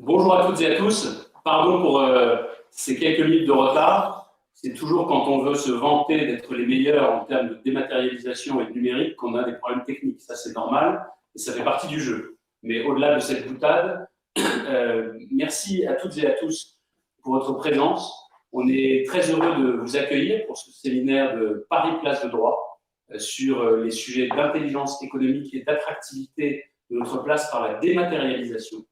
Bonjour à toutes et à tous. Pardon pour ces quelques minutes de retard. C'est toujours quand on veut se vanter d'être les meilleurs en termes de dématérialisation et de numérique qu'on a des problèmes techniques. Ça, c'est normal et ça fait partie du jeu. Mais au-delà de cette boutade, merci à toutes et à tous pour votre présence. On est très heureux de vous accueillir pour ce séminaire de Paris Place de Droit sur les sujets d'intelligence économique et d'attractivité de notre place par la dématérialisation.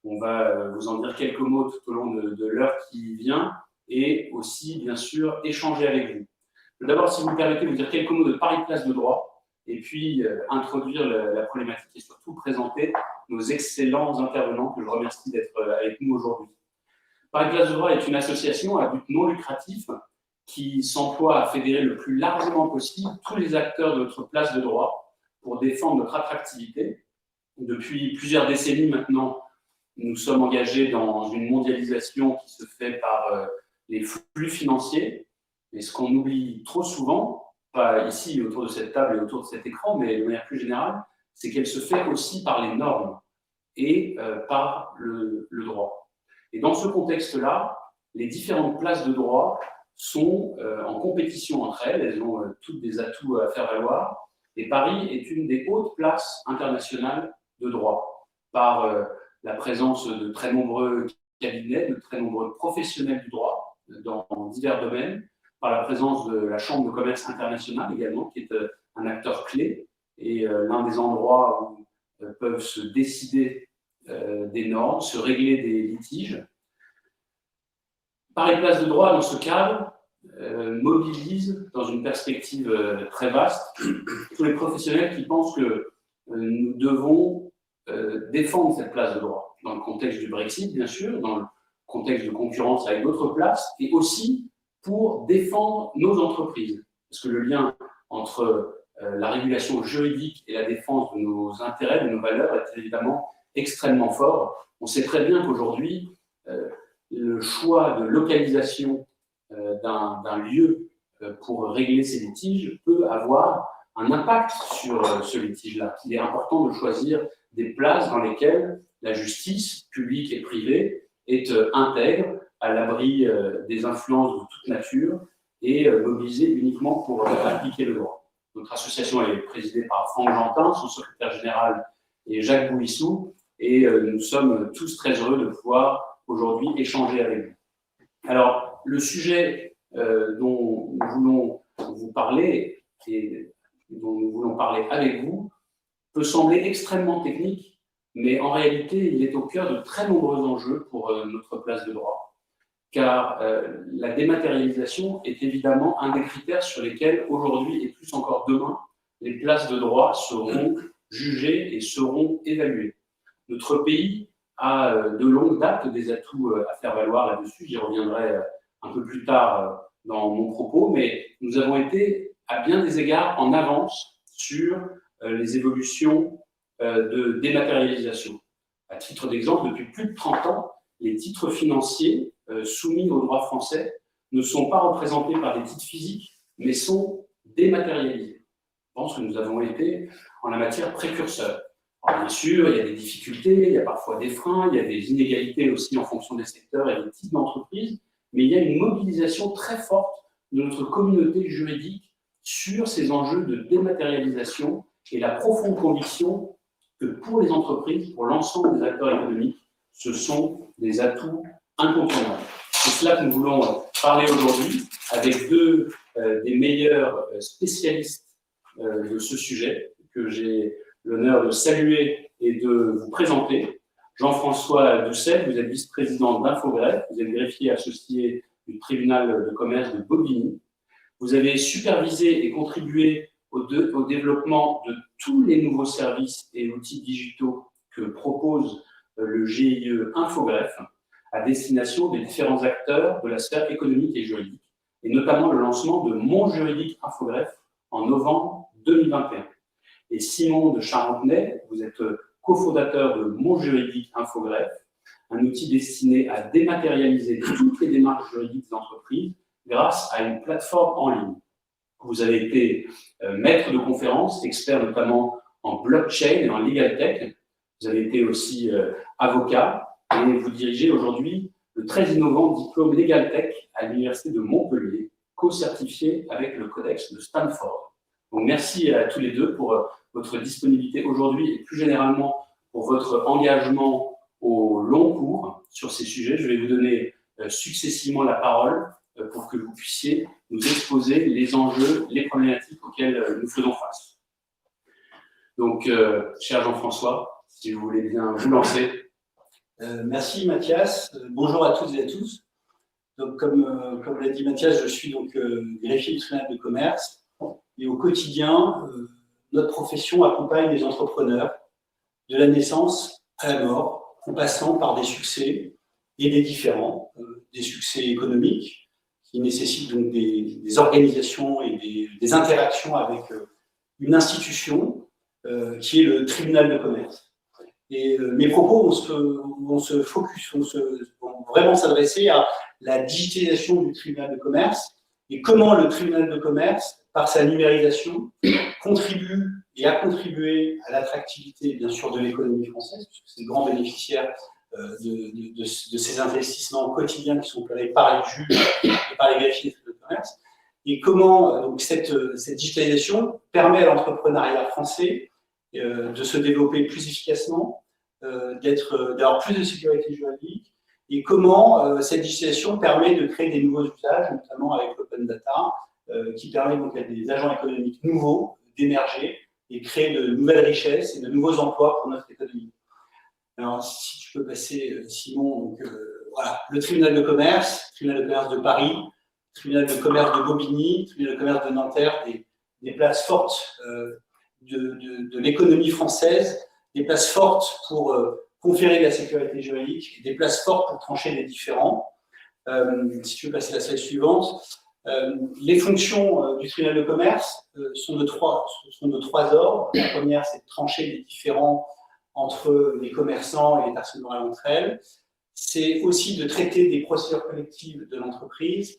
On va vous en dire quelques mots tout au long de l'heure qui vient et aussi, bien sûr, échanger avec vous. D'abord, si vous me permettez, vous dire quelques mots de Paris Place de Droit et puis introduire la problématique et surtout présenter nos excellents intervenants que je remercie d'être avec nous aujourd'hui. Paris Place de Droit est une association à but non lucratif qui s'emploie à fédérer le plus largement possible tous les acteurs de notre place de droit pour défendre notre attractivité. Depuis plusieurs décennies maintenant, nous sommes engagés dans une mondialisation qui se fait par les flux financiers. Et ce qu'on oublie trop souvent, pas ici autour de cette table et autour de cet écran, mais de manière plus générale, c'est qu'elle se fait aussi par les normes et par le droit. Et dans ce contexte-là, les différentes places de droit sont en compétition entre elles. Elles ont toutes des atouts à faire valoir. Et Paris est une des hautes places internationales de droit, par la présence de très nombreux cabinets, de très nombreux professionnels du droit dans divers domaines, par la présence de la Chambre de commerce internationale également, qui est un acteur clé et l'un des endroits où peuvent se décider des normes, se régler des litiges. Paris Place de Droit, dans ce cadre, mobilise dans une perspective très vaste tous les professionnels qui pensent que nous devons défendre cette place de droit, dans le contexte du Brexit, bien sûr, dans le contexte de concurrence avec d'autres places, et aussi pour défendre nos entreprises. Parce que le lien entre la régulation juridique et la défense de nos intérêts, de nos valeurs, est évidemment extrêmement fort. On sait très bien qu'aujourd'hui, le choix de localisation d'un lieu pour régler ces litiges peut avoir un impact sur ce litige-là. Il est important de choisir des places dans lesquelles la justice, publique et privée, est intègre, à l'abri des influences de toute nature et mobilisée uniquement pour appliquer le droit. Notre association est présidée par Franck Jantin, son secrétaire général, et Jacques Bouissou, et nous sommes tous très heureux de pouvoir aujourd'hui échanger avec vous. Alors, le sujet dont nous voulons vous parler et dont nous voulons parler avec vous peut sembler extrêmement technique, mais en réalité, il est au cœur de très nombreux enjeux pour notre place de droit. Car la dématérialisation est évidemment un des critères sur lesquels, aujourd'hui et plus encore demain, les places de droit seront jugées et seront évaluées. Notre pays a de longue date des atouts à faire valoir là-dessus. J'y reviendrai un peu plus tard dans mon propos, mais nous avons été à bien des égards en avance sur les évolutions de dématérialisation. À titre d'exemple, depuis plus de 30 ans, les titres financiers soumis au droit français ne sont pas représentés par des titres physiques, mais sont dématérialisés. Je pense que nous avons été, en la matière, précurseurs. Alors, bien sûr, il y a des difficultés, il y a parfois des freins, il y a des inégalités aussi en fonction des secteurs et des types d'entreprises, mais il y a une mobilisation très forte de notre communauté juridique sur ces enjeux de dématérialisation et la profonde conviction que pour les entreprises, pour l'ensemble des acteurs économiques, ce sont des atouts incontournables. C'est cela que nous voulons parler aujourd'hui avec deux des meilleurs spécialistes de ce sujet que j'ai l'honneur de saluer et de vous présenter. Jean-François Doucet, vous êtes vice-président d'Infogreffe, vous êtes greffier associé du tribunal de commerce de Bobigny. Vous avez supervisé et contribué au développement de tous les nouveaux services et outils digitaux que propose le GIE Infogreffe à destination des différents acteurs de la sphère économique et juridique, et notamment le lancement de Mon Juridique Infogreffe en novembre 2021. Et Simon de Charentenay, vous êtes cofondateur de Mon Juridique Infogreffe, un outil destiné à dématérialiser toutes les démarches juridiques des entreprises grâce à une plateforme en ligne. Vous avez été maître de conférences, expert notamment en blockchain et en legal tech. Vous avez été aussi avocat et vous dirigez aujourd'hui le très innovant diplôme Legal Tech à l'Université de Montpellier, co-certifié avec le Codex de Stanford. Donc merci à tous les deux pour votre disponibilité aujourd'hui et plus généralement pour votre engagement au long cours sur ces sujets. Je vais vous donner successivement la parole pour que vous puissiez nous exposer les enjeux, les problématiques auxquelles nous faisons face. Donc, cher Jean-François, si vous voulez bien vous lancer. Merci Mathias. Bonjour à toutes et à tous. Donc, comme l'a dit Mathias, je suis donc greffier du tribunal de commerce et au quotidien, notre profession accompagne les entrepreneurs de la naissance à la mort, en passant par des succès et des différends, des succès économiques qui nécessitent donc des organisations et des interactions avec une institution qui est le tribunal de commerce. Et mes propos vont vraiment s'adresser à la digitalisation du tribunal de commerce et comment le tribunal de commerce, par sa numérisation, contribue et a contribué à l'attractivité, bien sûr, de l'économie française, puisque c'est le grand bénéficiaire de ces investissements quotidiens qui sont opérés par les juges et par les greffiers de commerce, et comment donc, cette digitalisation permet à l'entrepreneuriat français de se développer plus efficacement, d'avoir plus de sécurité juridique, et comment cette digitalisation permet de créer des nouveaux usages, notamment avec l'open data, qui permet donc à des agents économiques nouveaux d'émerger et créer de nouvelles richesses et de nouveaux emplois pour notre économie. Alors, si tu peux passer, Simon, donc, voilà, le tribunal de commerce de Paris, tribunal de commerce de Bobigny, tribunal de commerce de Nanterre, des places fortes de l'économie française, des places fortes pour conférer de la sécurité juridique, des places fortes pour trancher des différends. Si tu veux passer à la slide suivante, les fonctions du tribunal de commerce sont de trois ordres. La première, c'est de trancher les différends entre les commerçants et les personnes morales entre elles. C'est aussi de traiter des procédures collectives de l'entreprise.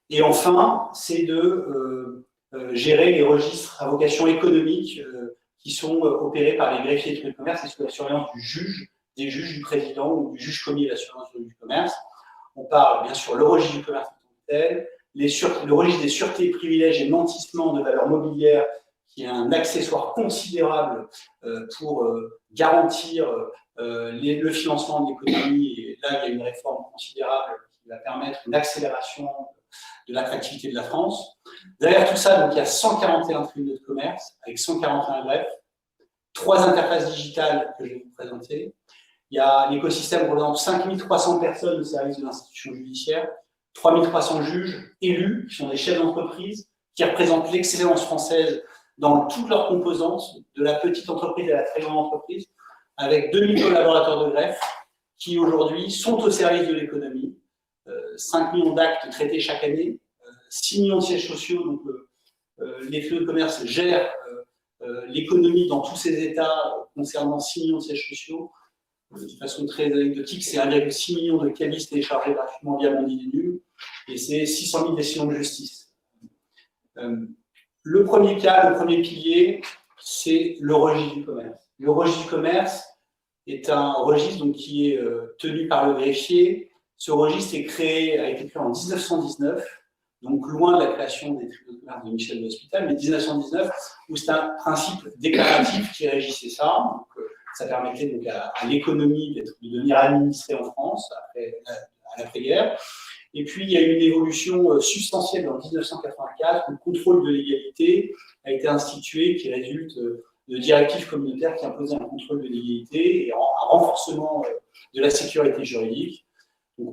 Et enfin, c'est de gérer les registres à vocation économique qui sont opérés par les greffiers du tribunal de commerce et sous la surveillance du juge, des juges du président ou du juge commis à la surveillance du commerce. On parle bien sûr le registre du commerce en tant que tel, le registre des sûretés, privilèges et nantissements de valeurs mobilières, qui est un accessoire considérable pour garantir le financement de l'économie. Et là, il y a une réforme considérable qui va permettre une accélération de l'attractivité de la France. Derrière tout ça, donc, il y a 141 tribunaux de commerce avec 141 greffes, 3 interfaces digitales que je vais vous présenter. Il y a l'écosystème représentant 5300 personnes au service de l'institution judiciaire, 3300 juges élus, qui sont des chefs d'entreprise, qui représentent l'excellence française dans toutes leurs composantes, de la petite entreprise à la très grande entreprise, avec 2000 collaborateurs de greffe qui aujourd'hui sont au service de l'économie, 5 millions d'actes traités chaque année, 6 millions de sièges sociaux, donc les tribunaux de commerce gèrent l'économie dans tous ces états concernant 6 millions de sièges sociaux. De façon très anecdotique, c'est 1,6 million de cabis téléchargés gratuitement via Mondi des Nuls, et c'est 600 000 décisions de justice. Le premier cas, le premier pilier, c'est le registre du commerce. Le registre du commerce est un registre donc, qui est tenu par le greffier. Ce registre a été créé en 1919, donc loin de la création des tribunaux de commerce de Michel de l'Hospital, mais 1919, où c'est un principe déclaratif qui régissait ça. Donc, ça permettait donc à l'économie de devenir administrée en France à l'après-guerre. Et puis, il y a eu une évolution substantielle en 1984, où le contrôle de légalité a été institué, qui résulte de directives communautaires qui imposaient un contrôle de légalité et un renforcement de la sécurité juridique.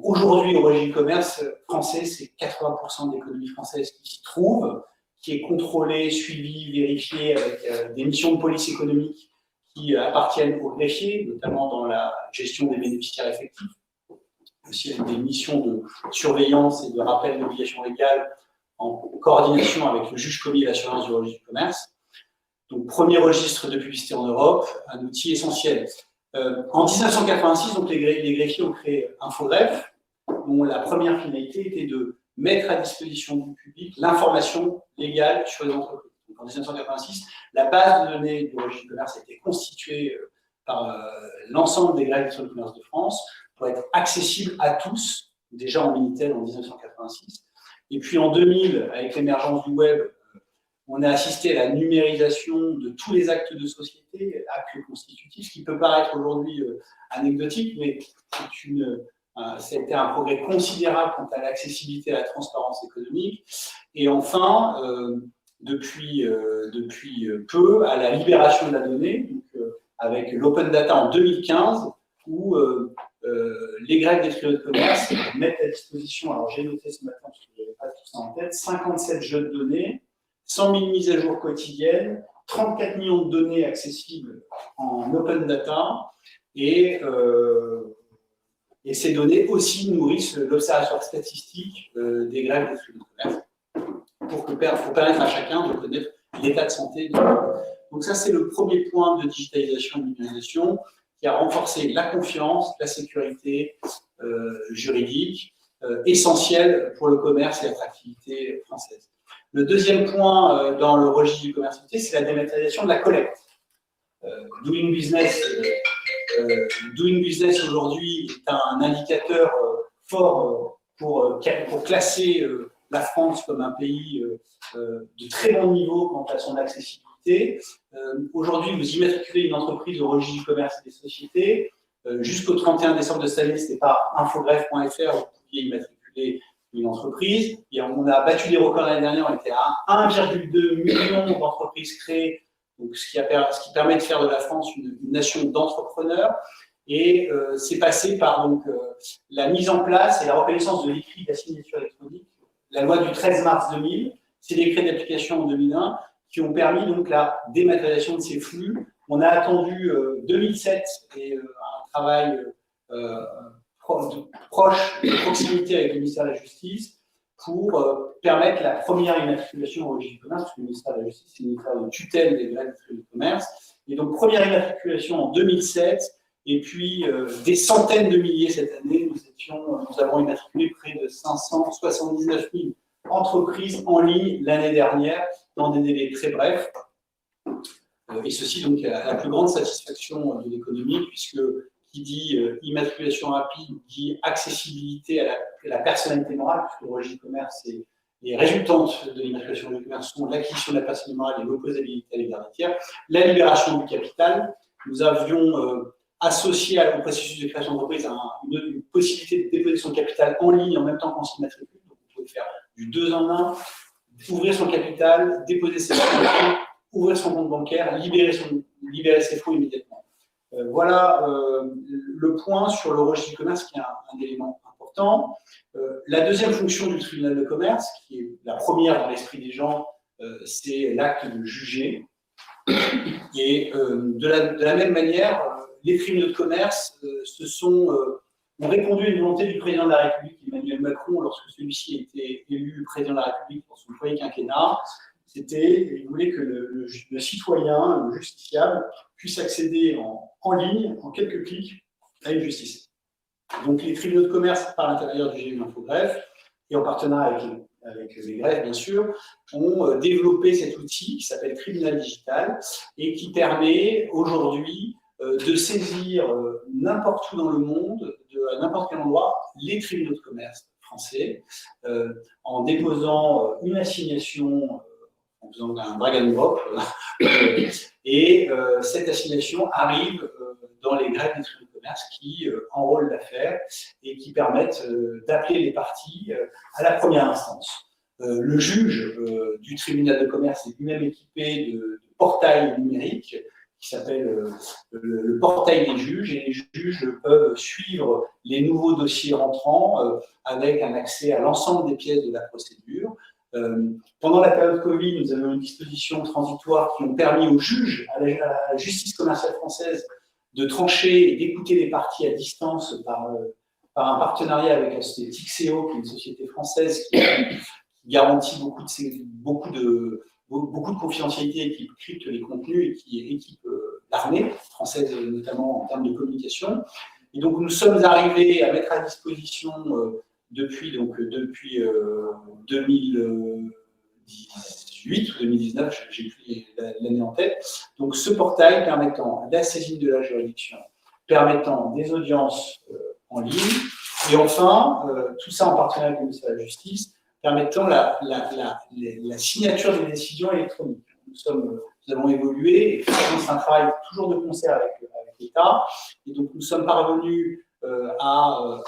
Aujourd'hui, au registre du commerce français, c'est 80% de l'économie française qui s'y trouve, qui est contrôlée, suivie, vérifiée avec des missions de police économique qui appartiennent aux greffiers, notamment dans la gestion des bénéficiaires effectifs, aussi avec des missions de surveillance et de rappel d'obligations légales en coordination avec le juge commis à la surveillance du registre du commerce. Donc, premier registre de publicité en Europe, un outil essentiel. En 1986, donc, les greffiers ont créé Infogreffe, dont la première finalité était de mettre à disposition du public l'information légale sur les entreprises. Donc, en 1986, la base de données du registre du commerce a été constituée par l'ensemble des greffes sur le commerce de France, pour être accessible à tous, déjà en Minitel en 1986. Et puis en 2000, avec l'émergence du web, on a assisté à la numérisation de tous les actes de société, actes constitutifs, ce qui peut paraître aujourd'hui anecdotique, mais ça a été un progrès considérable quant à l'accessibilité et à la transparence économique. Et enfin, depuis peu, à la libération de la donnée, donc, avec l'open data en 2015, où les greffes des tribunaux de commerce mettent à disposition, alors j'ai noté ce matin parce que je n'avais pas tout ça en tête, 57 jeux de données, 100 000 mises à jour quotidiennes, 34 millions de données accessibles en open data, et ces données aussi nourrissent l'observatoire statistique des greffes des tribunaux de commerce pour permettre à chacun de connaître l'état de santé. Donc ça, c'est le premier point de digitalisation et de numérisation qui a renforcé la confiance, la sécurité juridique, essentielle pour le commerce et l'attractivité française. Le deuxième point dans le registre du commerce, c'est la dématérialisation de la collecte. Doing Business aujourd'hui est un indicateur fort pour classer la France comme un pays de très bon niveau quant à son accessibilité. Aujourd'hui, vous immatriculez une entreprise au registre du commerce et des sociétés. Jusqu'au 31 décembre de cette année, c'était par infogreffe.fr, vous pouviez immatriculer une entreprise. Et on a battu des records l'année dernière, on était à 1,2 million d'entreprises créées, donc ce qui permet de faire de la France une nation d'entrepreneurs. Et c'est passé par donc, la mise en place et la reconnaissance de l'écrit de la signature électronique, la loi du 13 mars 2000, ces décrets d'application en 2001, qui ont permis donc la dématérialisation de ces flux. On a attendu 2007 et un travail proche de proximité avec le ministère de la Justice pour permettre la première immatriculation au registre du commerce, parce que le ministère de la Justice, c'est le ministère de tutelle des greffes du commerce. Et donc, première immatriculation en 2007, et puis des centaines de milliers cette année. Nous avons immatriculé près de 579 000 entreprises en ligne l'année dernière, dans des délais très brefs. Et ceci donc à la plus grande satisfaction de l'économie, puisque qui dit immatriculation rapide dit accessibilité à la personnalité morale, puisque le registre du commerce et les résultantes de l'immatriculation du commerce sont l'acquisition de la personnalité morale et l'opposabilité à l'égard des tiers, la libération du capital. Nous avions associé au processus de création d'entreprise une possibilité de déposer son capital en ligne en même temps qu'on s'immatricule. Donc vous pouvez faire du 2 en 1, ouvrir son capital, déposer ses fonds, ouvrir son compte bancaire, libérer ses fonds immédiatement. Voilà le point sur le registre du commerce qui est un élément important. La deuxième fonction du tribunal de commerce, qui est la première dans l'esprit des gens, c'est l'acte de juger. Et de la même manière, les tribunaux de commerce ont répondu à une volonté du président de la République, Emmanuel Macron, lorsque celui-ci a été élu président de la République pour son premier quinquennat. Il voulait que le citoyen, le justiciable, puisse accéder en ligne, en quelques clics, à une justice. Donc les tribunaux de commerce, par l'intermédiaire du GU Infogreffe, et en partenariat avec les greffes, bien sûr, ont développé cet outil qui s'appelle Tribunal Digital et qui permet aujourd'hui de saisir n'importe où dans le monde, à n'importe quel endroit, les tribunaux de commerce français, en déposant une assignation, en faisant un drag and drop, et cette assignation arrive dans les greffes des tribunaux de commerce qui enrôlent l'affaire et qui permettent d'appeler les parties à la première instance. Le juge du tribunal de commerce est lui-même équipé de portails numériques qui s'appelle le portail des juges, et les juges peuvent suivre les nouveaux dossiers rentrants avec un accès à l'ensemble des pièces de la procédure. Pendant la période Covid, nous avons une disposition transitoire qui ont permis aux juges, à la justice commerciale française, de trancher et d'écouter les parties à distance par un partenariat avec la société Tixeo, qui est une société française qui garantit beaucoup de confidentialité et qui crypte les contenus et qui équipe l'armée française, notamment en termes de communication. Et donc, nous sommes arrivés à mettre à disposition depuis 2018 ou 2019, j'ai plus l'année en tête, donc ce portail permettant la saisine de la juridiction, permettant des audiences en ligne. Et enfin, tout ça en partenariat avec le ministère de la Justice, permettant la signature des décisions électroniques. Nous avons évolué et c'est un travail toujours de concert avec l'État. Et donc, nous sommes parvenus à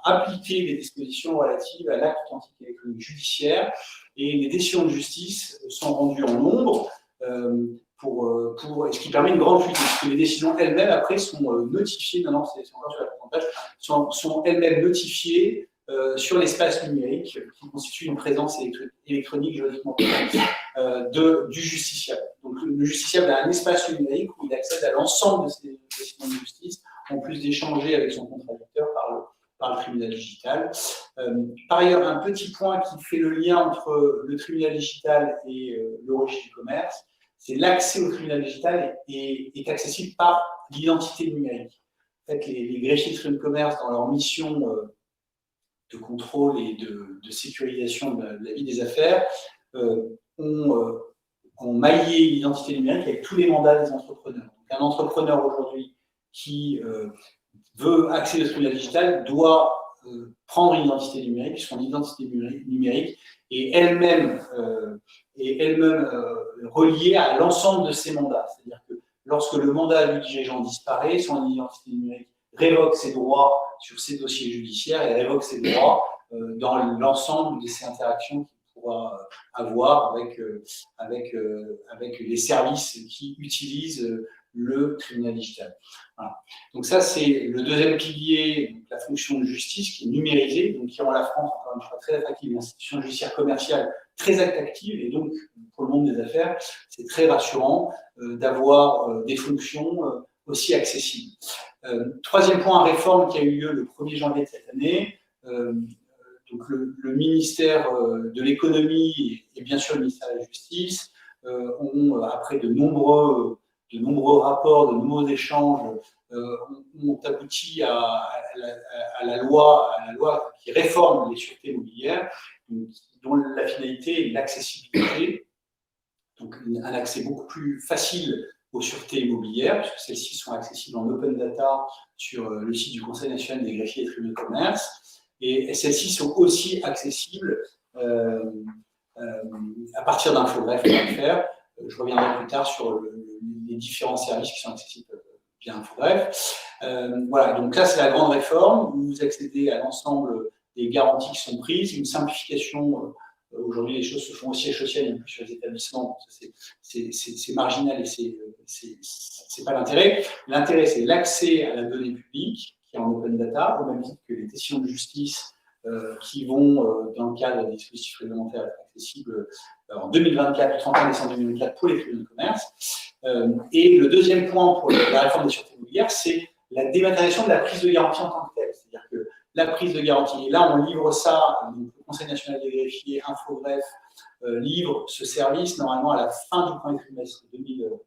appliquer les dispositions relatives à l'acte authentique électronique judiciaire. Et les décisions de justice sont rendues en nombre, ce qui permet une grande fluidité, parce que les décisions elles-mêmes, après, sont notifiées, c'est encore sur la pourcentage, sont elles-mêmes notifiées sur l'espace numérique, qui constitue une présence électronique juridiquement du justiciable. Donc, le justiciable a un espace numérique où il accède à l'ensemble de ces décisions de justice, en plus d'échanger avec son contradicteur par le tribunal digital. Par ailleurs, un petit point qui fait le lien entre le tribunal digital et le registre du commerce, c'est l'accès au tribunal digital est accessible par l'identité numérique. En fait, les greffiers de tribunal de commerce, dans leur mission de contrôle et de sécurisation de la vie des affaires, ont maillé l'identité numérique avec tous les mandats des entrepreneurs. Donc, un entrepreneur aujourd'hui qui veut accéder au tribunal digital doit prendre une identité numérique, son identité numérique, et elle-même reliée à l'ensemble de ses mandats. C'est-à-dire que lorsque le mandat du dirigeant disparaît, son identité numérique révoque ses droits sur ses dossiers judiciaires et révoque ses droits dans l'ensemble de ses interactions qu'il pourra avoir avec les services qui utilisent le tribunal digital. Voilà. Donc ça, c'est le deuxième pilier, donc la fonction de justice qui est numérisée, donc qui rend la France, encore une fois, très attractive, une institution judiciaire commerciale très attractive, et donc pour le monde des affaires, c'est très rassurant d'avoir des fonctions aussi accessibles. Troisième point, réforme qui a eu lieu le 1er janvier de cette année. Donc le ministère de l'économie et bien sûr le ministère de la Justice ont, après de nombreux rapports, de nombreux échanges, ont abouti à la loi qui réforme les sûretés immobilières, dont la finalité est l'accessibilité, donc un accès beaucoup plus facile aux sûretés immobilières, puisque celles-ci sont accessibles en open data sur le site du Conseil national des greffiers et tribunaux de commerce, et celles-ci sont aussi accessibles à partir d'infogreffe.fr. Je reviendrai plus tard sur les différents services qui sont accessibles via InfoGreffe. Voilà, donc là, c'est la grande réforme, où vous accédez à l'ensemble des garanties qui sont prises, une simplification. Aujourd'hui, les choses se font au siège social et plus sur les établissements. C'est marginal et c'est pas l'intérêt. L'intérêt, c'est l'accès à la donnée publique, qui est en open data, au même titre que les décisions de justice qui vont, dans le cadre des dispositifs réglementaires, être accessibles en 2024, le 31 décembre 2024, pour les tribunaux de commerce. Et le deuxième point pour la réforme des sûretés immobilières, c'est la dématérialisation de la prise de garantie en tant que telle. C'est-à-dire que la prise de garantie, et là on livre ça, donc le Conseil national des greffiers, InfoGreffe, livre ce service normalement à la fin du premier trimestre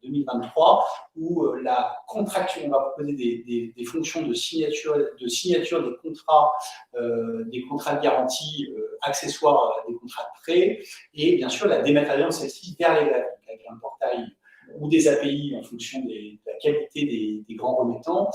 2023, où la contractualisation, on va proposer des fonctions de signature des contrats de garantie accessoires à des contrats de prêt, et bien sûr la dématérialisation de celle-ci vers les greffes, avec un portail ou des API en fonction de la qualité des grands remettants,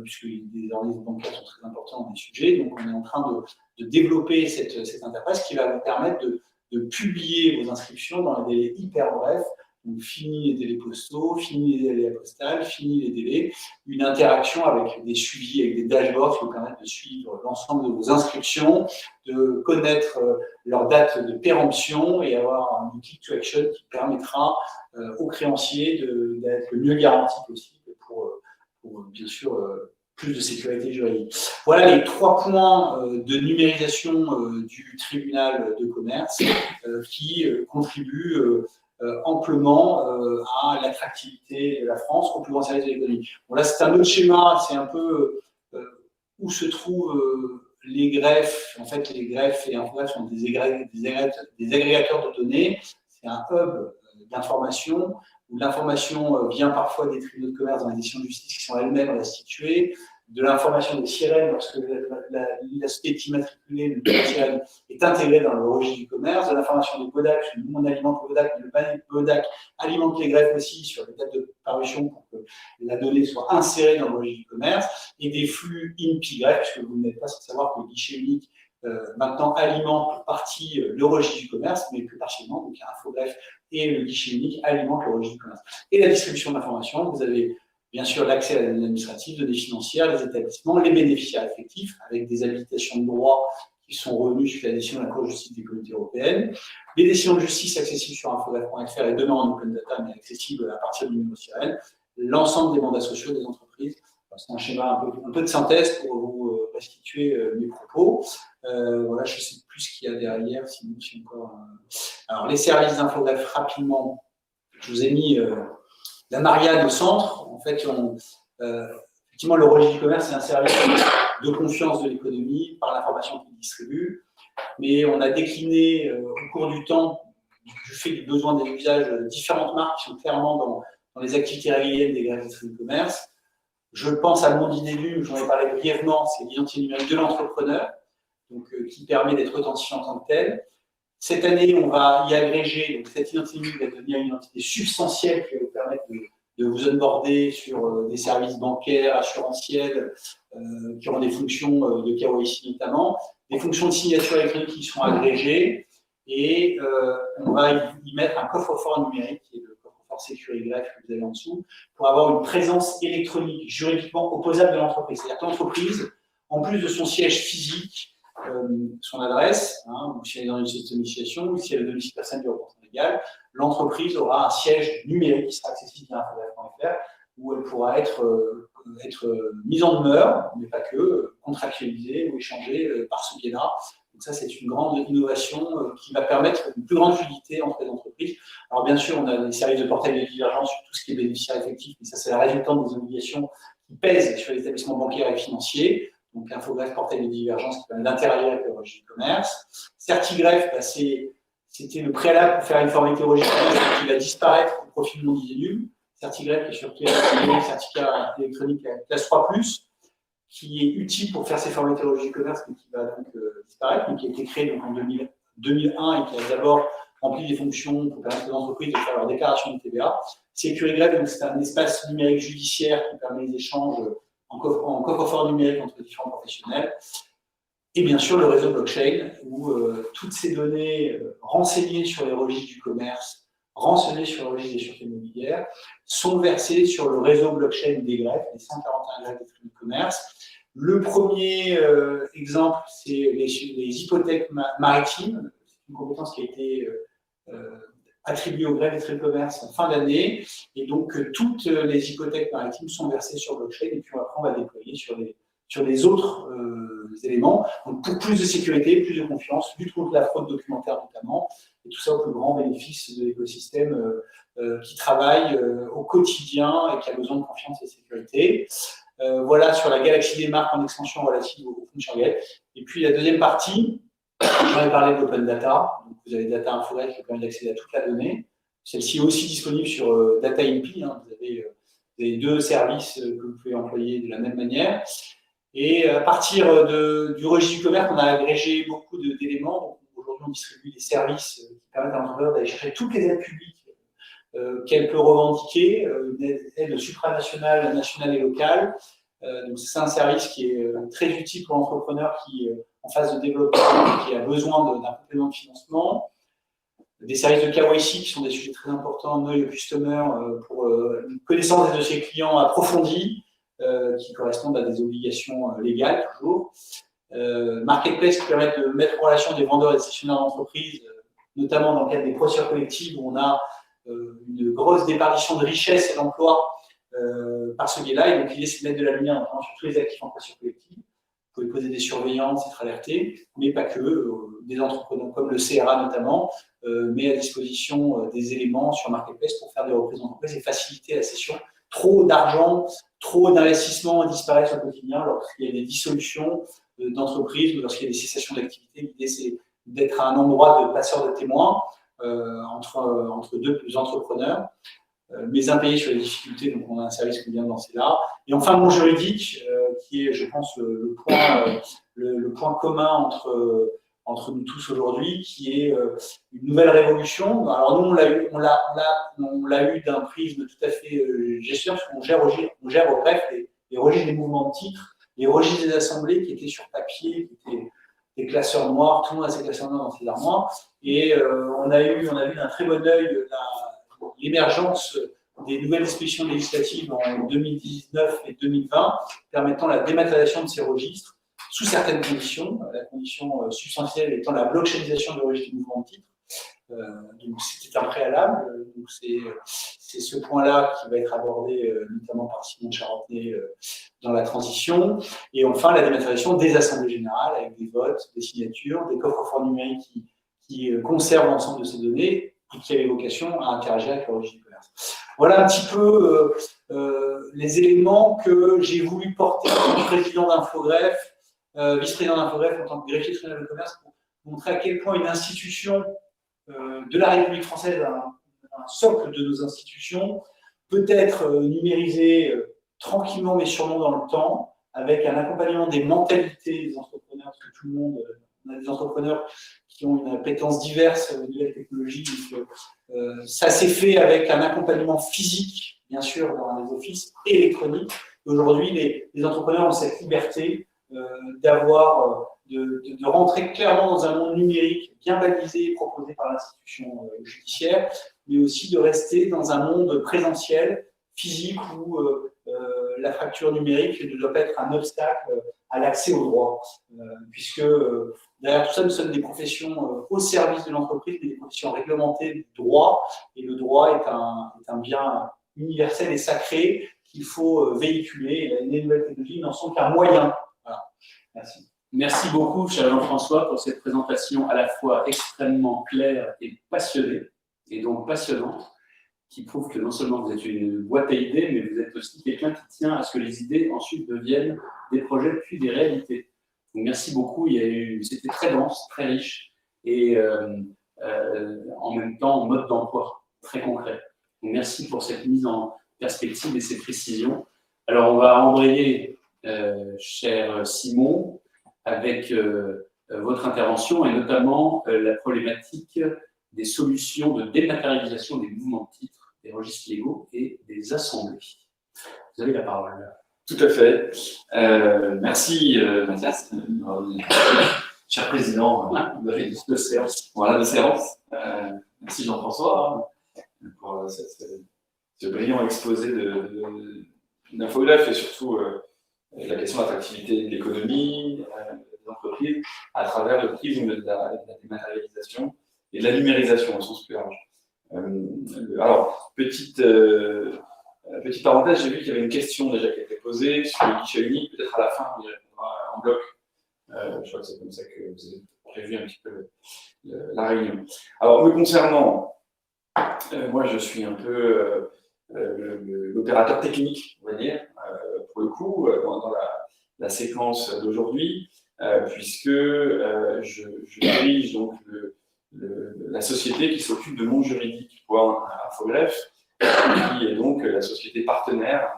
puisque les organismes bancaires sont très importants dans les sujets. Donc, on est en train de développer cette interface qui va vous permettre de publier vos inscriptions dans des délais hyper brefs. Donc, fini les délais postaux, fini les délais postales, fini les délais. Une interaction avec des suivis, avec des dashboards qui vous permettent de suivre l'ensemble de vos inscriptions, de connaître leur date de péremption et avoir un click to action qui permettra aux créanciers d'être le mieux garanti possible pour bien sûr, plus de sécurité juridique. Voilà les 3 points de numérisation du tribunal de commerce qui contribuent amplement à l'attractivité de la France, au plus grand service de l'économie. Bon, là, c'est un autre schéma, c'est un peu où se trouvent les greffes. En fait, les greffes et InfoGreffe sont des agrégateurs de données. C'est un hub d'information où l'information vient parfois des tribunaux de commerce dans les décisions de justice qui sont elles-mêmes restituées, de l'information des sirènes lorsque la société immatriculée, le numéro de sirène, est intégré dans le registre du commerce, de l'information des BODAC, parce que nous on alimente le BODAC, mais le panel BODAC alimente les greffes aussi sur les dates de parution pour que la donnée soit insérée dans le registre du commerce, et des flux INPI-greffe, puisque vous n'êtes pas sans savoir que le guichet unique maintenant alimente pour partie le registre du commerce, mais plus partiellement, donc Infogreffe et le guichet unique alimentent le registre du commerce. Et la distribution d'informations, vous avez bien sûr l'accès à la donnée administrative, données financières, les établissements, les bénéficiaires effectifs, avec des habilitations de droit qui sont revenues suite à la décision de la Cour de justice des communautés européennes, les décisions de justice accessibles sur infogreffe.fr et demain en open data, mais accessibles à partir du numéro sirène, l'ensemble des mandats sociaux des entreprises. C'est un schéma un peu de synthèse pour vous restituer mes propos. Voilà, je ne sais plus ce qu'il y a derrière, sinon c'est encore. Alors, les services d'infogreffe, rapidement, je vous ai mis la Marianne au centre. En fait, effectivement, le registre du commerce, c'est un service de confiance de l'économie par l'information qu'il distribue. Mais on a décliné au cours du temps, du fait du besoin des usages, différentes marques qui sont clairement dans les activités régaliennes des greffes du commerce. Je pense à mon idée vue, j'en ai parlé brièvement, c'est l'identité numérique de l'entrepreneur, donc qui permet d'être authentifié en tant que tel. Cette année, on va y agréger, donc cette identité numérique va devenir une identité substantielle qui va vous permettre de vous onboarder sur des services bancaires, assurantiels, qui ont des fonctions de KYC notamment, des fonctions de signature électronique qui sont agrégées, et on va y mettre un coffre-fort numérique, qui est le coffre-fort Sécurité Greffe que vous avez en dessous, pour avoir une présence électronique juridiquement opposable de l'entreprise. C'est-à-dire que l'entreprise, en plus de son siège physique, son adresse, ou si elle est dans une société de domiciliation, ou si elle est domicile personnel du représentant légal, l'entreprise aura un siège numérique qui sera accessible via infogreffe.fr, où elle pourra être mise en demeure, mais pas que, contractualisée ou échangée par ce biais-là. Donc ça, c'est une grande innovation qui va permettre une plus grande fluidité entre les entreprises. Alors bien sûr, on a des services de portail de divergence sur tout ce qui est bénéficiaire effectif, mais ça, c'est la résultante des obligations qui pèsent sur les établissements bancaires et financiers. Donc Infogreffe, portail de divergence qui permet d'interagir avec le registre du commerce. Certigreffe, c'était le préalable pour faire une formalité au registre du commerce qui va disparaître au profit de mon nul. Certigreffe qui est surtout un certificat électronique à classe 3+, qui est utile pour faire ces formalités au registre du commerce, mais qui va donc disparaître, mais qui a été créé donc, en 2001 et qui a d'abord rempli des fonctions pour permettre aux entreprises de faire leur déclaration de TVA. Sécurité Greffe, c'est un espace numérique judiciaire qui permet les échanges en coffre-fort numérique entre différents professionnels. Et bien sûr, le réseau blockchain, où toutes ces données renseignées sur les registres du commerce, renseignées sur le registre des sûretés immobilières, sont versées sur le réseau blockchain des greffes, les 141 greffes des tribunaux de commerce. Le premier exemple, c'est les hypothèques maritimes. C'est une compétence qui a été attribuée aux greffes des tribunaux de commerce en fin d'année. Et donc, toutes les hypothèques maritimes sont versées sur blockchain. Et puis après, on va déployer sur les autres éléments. Donc, pour plus de sécurité, plus de confiance, lutte contre la fraude documentaire notamment, et tout ça au plus grand bénéfice de l'écosystème qui travaille au quotidien et qui a besoin de confiance et de sécurité. Voilà sur la galaxie des marques en extension relative aux fonctions réelles. Et puis la deuxième partie, j'en ai parlé de l'open data. Donc, vous avez Data Infogreffe qui permet d'accéder à toute la donnée. Celle-ci est aussi disponible sur Data INPI. Vous avez deux services que vous pouvez employer de la même manière. Et à partir du registre du commerce, on a agrégé beaucoup d'éléments. Aujourd'hui, on distribue des services qui permettent à l'entreprise d'aller chercher toutes les aides publiques qu'elle peut revendiquer, une aide supranationale, nationale et locale. Donc c'est un service qui est très utile pour l'entrepreneur qui, en phase de développement, qui a besoin d'un complément de financement. Des services de KYC qui sont des sujets très importants, Know Your Customer, pour une connaissance des dossiers clients approfondis, qui correspondent à des obligations légales toujours. Marketplace qui permet de mettre en relation des vendeurs et des gestionnaires d'entreprise, notamment dans le cadre des procédures collectives où on a une grosse déperdition de richesse et d'emploi par ce biais-là. Et donc l'idée, c'est de mettre de la lumière notamment sur tous les actifs en procédure collective. Vous pouvez poser des surveillances, être alerté, mais pas que. Des entrepreneurs comme le CRA notamment met à disposition des éléments sur Marketplace pour faire des reprises d'entreprise et faciliter la cession. Trop d'argent, trop d'investissements disparaissent au quotidien lorsqu'il y a des dissolutions d'entreprises ou lorsqu'il y a des cessations d'activité. L'idée, c'est d'être à un endroit de passeur de témoins entre deux entrepreneurs. mais impayés sur les difficultés, donc on a un service qu'on vient de lancer là. Et enfin, mon juridique, qui est, je pense, le point commun entre nous tous aujourd'hui, qui est une nouvelle révolution. Alors nous, on l'a eu d'un prisme tout à fait gestion, parce qu'on gère au greffe les registres des mouvements de titres, les registres des assemblées qui étaient sur papier, qui étaient des classeurs noirs, tout le monde a ses classeurs noirs dans ses armoires, et on a vu d'un très bon œil l'émergence des nouvelles dispositions législatives en 2019 et 2020, permettant la dématérialisation de ces registres, sous certaines conditions, la condition substantielle étant la blockchainisation du registre du mouvement de titre. Donc c'était un préalable, donc c'est ce point-là qui va être abordé notamment par Simon Charentais dans la transition. Et enfin, la dématérialisation des assemblées générales avec des votes, des signatures, des coffres-forts numériques qui conservent l'ensemble de ces données et qui avaient vocation à interagir avec le registre du commerce. Voilà un petit peu les éléments que j'ai voulu porter en tant que président d'Infogreffe, vice-président d'Infogreffe, en tant que greffier tribunal de commerce, pour montrer à quel point une institution de la République française, un socle de nos institutions, peut être numérisée tranquillement mais sûrement dans le temps, avec un accompagnement des mentalités des entrepreneurs, parce que tout le monde, on a des entrepreneurs qui ont une appétence diverse aux nouvelles technologies. Donc, ça s'est fait avec un accompagnement physique, bien sûr, dans les offices, et électronique. Aujourd'hui, les entrepreneurs ont cette liberté de rentrer clairement dans un monde numérique bien balisé et proposé par l'institution judiciaire, mais aussi de rester dans un monde présentiel, physique, où la fracture numérique ne doit pas être un obstacle à l'accès au droit, puisque derrière tout ça, nous sommes des professions au service de l'entreprise, des professions réglementées du droit, et le droit est un bien universel et sacré qu'il faut véhiculer. Et les nouvelles technologies n'en sont qu'un moyen. Voilà. Merci. Merci beaucoup, cher Jean-François, pour cette présentation à la fois extrêmement claire et passionnée, et donc passionnante, qui prouve que non seulement vous êtes une boîte à idées, mais vous êtes aussi quelqu'un qui tient à ce que les idées ensuite deviennent des projets puis des réalités. Donc, merci beaucoup, c'était très dense, très riche, et en même temps en mode d'emploi très concret. Donc, merci pour cette mise en perspective et ces précisions. Alors, on va embrayer, cher Simon, avec votre intervention et notamment la problématique des solutions de dématérialisation des mouvements de titres, des registres légaux et des assemblées. Vous avez la parole. Tout à fait. Merci Mathias, cher président de séance. Voilà, de séance. Merci Jean-François pour ce brillant exposé d'Infogreffe et surtout la question de l'attractivité de l'économie, des entreprises, à travers le prisme de la dématérialisation et de la numérisation au sens plus large. Alors, petite parenthèse, j'ai vu qu'il y avait une question déjà qui a été posée sur le guichet unique, peut-être à la fin, on y répondra en bloc. Je crois que c'est comme ça que vous avez prévu un petit peu la réunion. Alors, me concernant, moi je suis un peu l'opérateur technique, on va dire, pour le coup, dans la séquence d'aujourd'hui, puisque je dirige donc la société qui s'occupe de mon juridique pour Infogreffe, qui est donc la société partenaire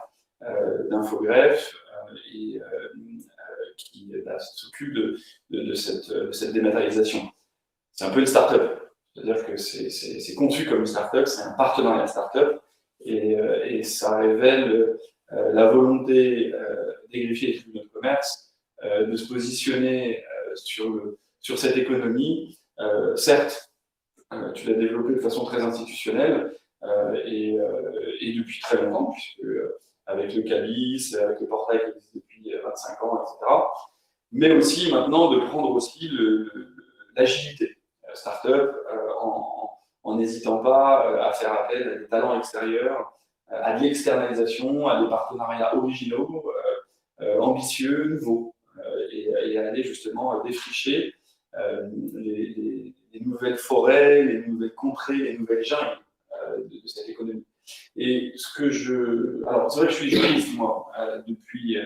d'Infogreffe et qui s'occupe de cette dématérialisation. C'est un peu une start-up, c'est-à-dire que c'est conçu comme une start-up, c'est un partenariat start-up, et ça révèle la volonté des greffiers et des tribunaux de commerce de se positionner sur cette économie. Certes, tu l'as développée de façon très institutionnelle et depuis très longtemps, puisque avec le CABIS, avec le portail qui existe depuis 25 ans, etc. Mais aussi maintenant de prendre aussi l'agilité start-up en n'hésitant pas à faire appel à des talents extérieurs, à de l'externalisation, à des partenariats originaux, ambitieux, nouveaux, et à aller justement défricher les nouvelles forêts, les nouvelles contrées, les nouvelles jungles de cette économie. Et alors c'est vrai que je suis juriste, moi, depuis,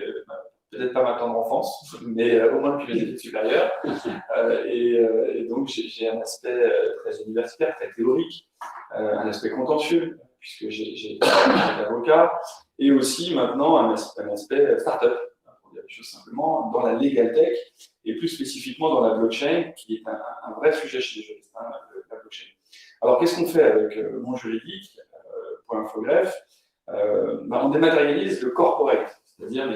peut-être pas ma tendre enfance, mais au moins depuis les études supérieures. Et donc j'ai un aspect très universitaire, très théorique, un aspect contentieux, puisque j'ai avocat, et aussi maintenant un aspect start-up, pour dire les choses simplement, dans la legal tech, et plus spécifiquement dans la blockchain, qui est un vrai sujet chez les juristes, hein, la blockchain. Alors, qu'est-ce qu'on fait avec le monde juridique pour Infogreffe? On dématérialise le corporate, c'est-à-dire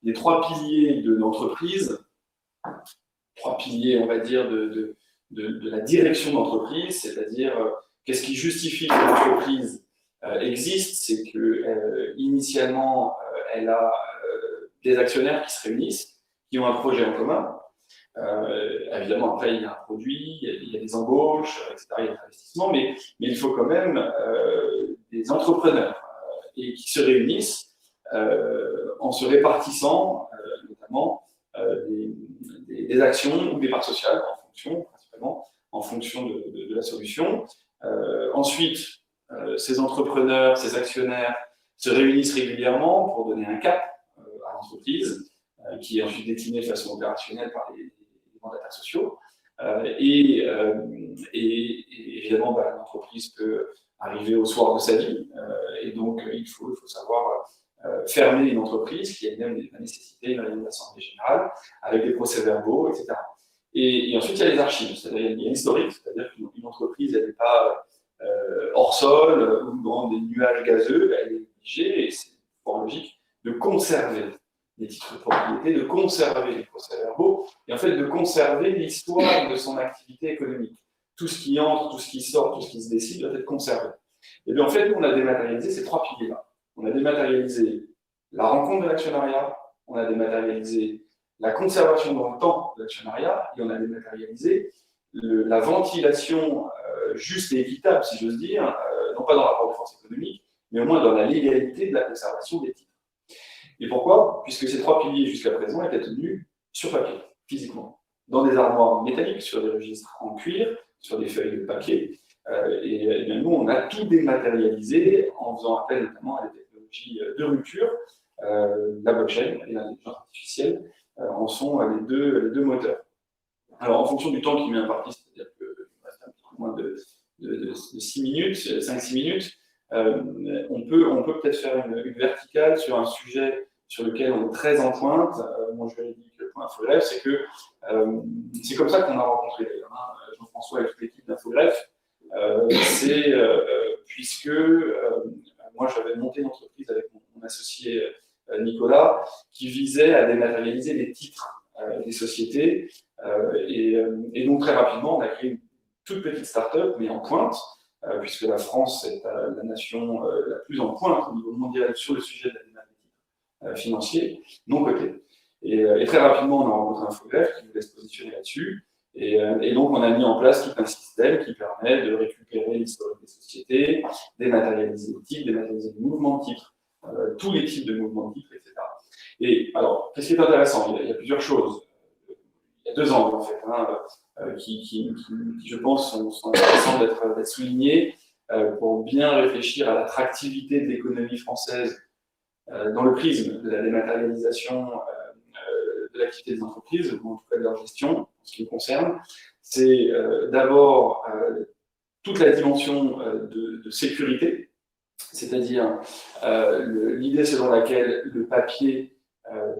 les trois piliers de l'entreprise, trois piliers, on va dire, de la direction d'entreprise, c'est-à-dire qu'est-ce qui justifie que l'entreprise existe, c'est que initialement elle a des actionnaires qui se réunissent, qui ont un projet en commun. Évidemment, après, il y a un produit, il y a des embauches, etc., il y a des investissements, mais il faut quand même des entrepreneurs et qui se réunissent en se répartissant notamment des actions ou des parts sociales, principalement en fonction de la solution. Ensuite, ces entrepreneurs, ces actionnaires se réunissent régulièrement pour donner un cap à l'entreprise, qui est ensuite décliné de façon opérationnelle par les mandataires sociaux. Et évidemment, l'entreprise peut arriver au soir de sa vie, et donc il faut savoir fermer une entreprise qui a même la nécessité d'une réunion d'assemblée générale avec des procès-verbaux, etc. Et ensuite, il y a les archives, c'est-à-dire il y a l'historique, c'est-à-dire qu'une entreprise, elle n'est pas hors sol ou dans des nuages gazeux, elle est obligée, et c'est fort logique, de conserver les titres de propriété, de conserver les procès-verbaux, et en fait de conserver l'histoire de son activité économique. Tout ce qui entre, tout ce qui sort, tout ce qui se décide doit être conservé. Et bien en fait, nous, on a dématérialisé ces trois piliers-là. On a dématérialisé la rencontre de l'actionnariat, on a dématérialisé la conservation dans le temps de l'actionnariat, et on a dématérialisé la ventilation juste et équitable, si j'ose dire, non pas dans le rapport de force économique, mais au moins dans la légalité de la conservation des titres. Et pourquoi? Puisque ces trois piliers, jusqu'à présent, étaient tenus sur papier, physiquement, dans des armoires métalliques, sur des registres en cuir, sur des feuilles de papier. Et bien, nous, on a tout dématérialisé en faisant appel notamment à des technologies de rupture. La blockchain et l'intelligence artificielle en sont les deux moteurs. Alors, en fonction du temps qui m'est imparti, c'est-à-dire que reste un petit peu moins de 6 minutes, 5-6 minutes, on peut peut-être faire une verticale sur un sujet sur lequel on est très en pointe. Moi, je vais dire que le point Infogreffe, c'est que c'est comme ça qu'on a rencontré d'ailleurs Jean-François et toute l'équipe d'Infogreffe. Puisque moi, j'avais monté une entreprise avec mon associé Nicolas qui visait à dématérialiser les titres des sociétés. Et donc, très rapidement, on a créé une toute petite start-up, mais en pointe, puisque la France est la nation la plus en pointe au niveau mondial sur le sujet de la dématérialisation financière, non coté. Et très rapidement, on a rencontré Infogreffe qui voulait se positionner là-dessus. Et donc, on a mis en place tout un système qui permet de récupérer l'historique des sociétés, dématérialiser les titres, dématérialiser les mouvements de titres, tous les types de mouvements de titres, etc. Et alors, qu'est-ce qui est intéressant? Il y a plusieurs choses. Il y a deux angles, en fait, qui je pense, sont intéressants d'être soulignés pour bien réfléchir à l'attractivité de l'économie française dans le prisme de la dématérialisation de l'activité des entreprises, ou en tout cas de leur gestion, en ce qui me concerne. C'est d'abord toute la dimension de sécurité, c'est-à-dire l'idée selon laquelle le papier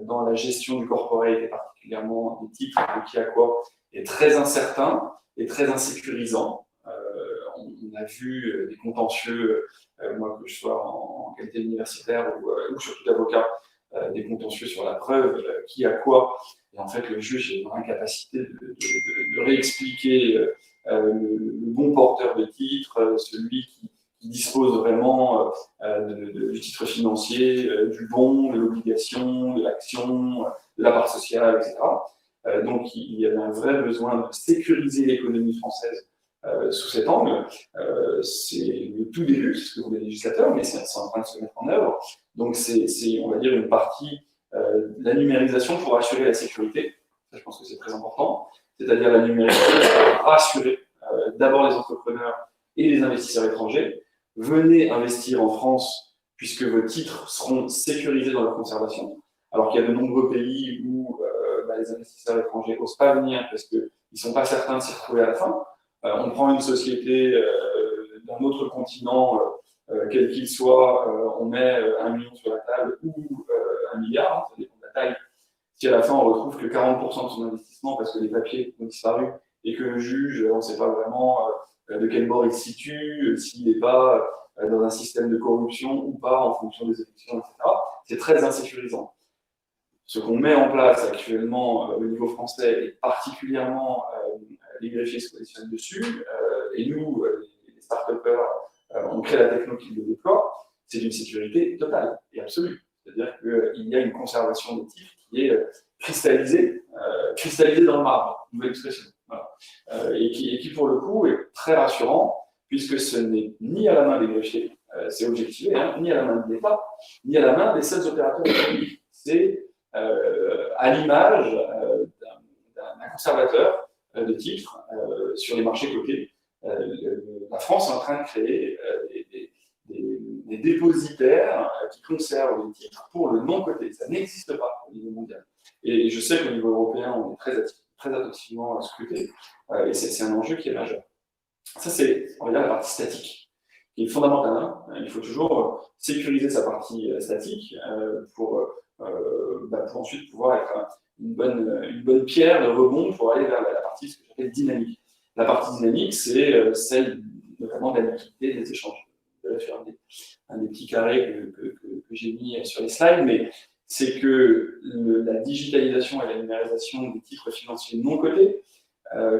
dans la gestion du corporate, et particulièrement des titres, de qui à quoi, est très incertain et très insécurisant. On a vu des contentieux, moi que je sois en qualité universitaire ou surtout d'avocat, des contentieux sur la preuve, qui à quoi, et en fait le juge est dans l'incapacité de réexpliquer le bon porteur de titre, celui qui dispose vraiment du titre financier, du bon, de l'obligation, de l'action, de la part sociale, etc. Donc il y avait un vrai besoin de sécuriser l'économie française sous cet angle. C'est le tout début, c'est ce que voulaient les législateurs, mais c'est en train de se mettre en œuvre. Donc c'est on va dire, une partie de la numérisation pour assurer la sécurité. Ça, je pense que c'est très important. C'est-à-dire la numérisation pour rassurer d'abord les entrepreneurs et les investisseurs étrangers. Venez investir en France puisque vos titres seront sécurisés dans leur conservation. Alors qu'il y a de nombreux pays où les investisseurs étrangers n'osent pas venir parce qu'ils ne sont pas certains de s'y retrouver à la fin. On prend une société d'un autre continent quel qu'il soit, on met 1 million sur la table ou 1 milliard, hein, ça dépend de la taille. Si à la fin on retrouve que 40% de son investissement parce que les papiers ont disparu et que le juge, on ne sait pas vraiment de quel bord il se situe, s'il n'est pas dans un système de corruption ou pas en fonction des élections, etc., c'est très insécurisant. Ce qu'on met en place actuellement au niveau français, et particulièrement les greffiers se positionnent dessus, et nous, les start-upers, on crée la techno qui le déploie, c'est une sécurité totale et absolue. C'est-à-dire qu'il y a une conservation des titres qui est cristallisée dans le marbre, nouvelle expression. Voilà. Et qui, pour le coup, est très rassurant, puisque ce n'est ni à la main des greffiers, c'est objectivé, hein, ni à la main de l'État, ni à la main des seuls opérateurs économiques. C'est à l'image d'un conservateur de titres sur les marchés cotés. La France est en train de créer des dépositaires qui conservent les titres pour le non coté. Ça n'existe pas au niveau mondial. Et je sais qu'au niveau européen, on est très attentivement scruté, et c'est un enjeu qui est majeur. Ça, c'est, on va dire, la partie statique, qui est fondamentale. Hein. Il faut toujours sécuriser sa partie statique pour ensuite pouvoir être une bonne pierre de rebond pour aller vers la partie ce que j'appelle dynamique. La partie dynamique, c'est celle notamment de la liquidité des échanges. Je vais faire un des petits carrés que j'ai mis sur les slides, mais c'est que la digitalisation et la numérisation des titres financiers non cotés,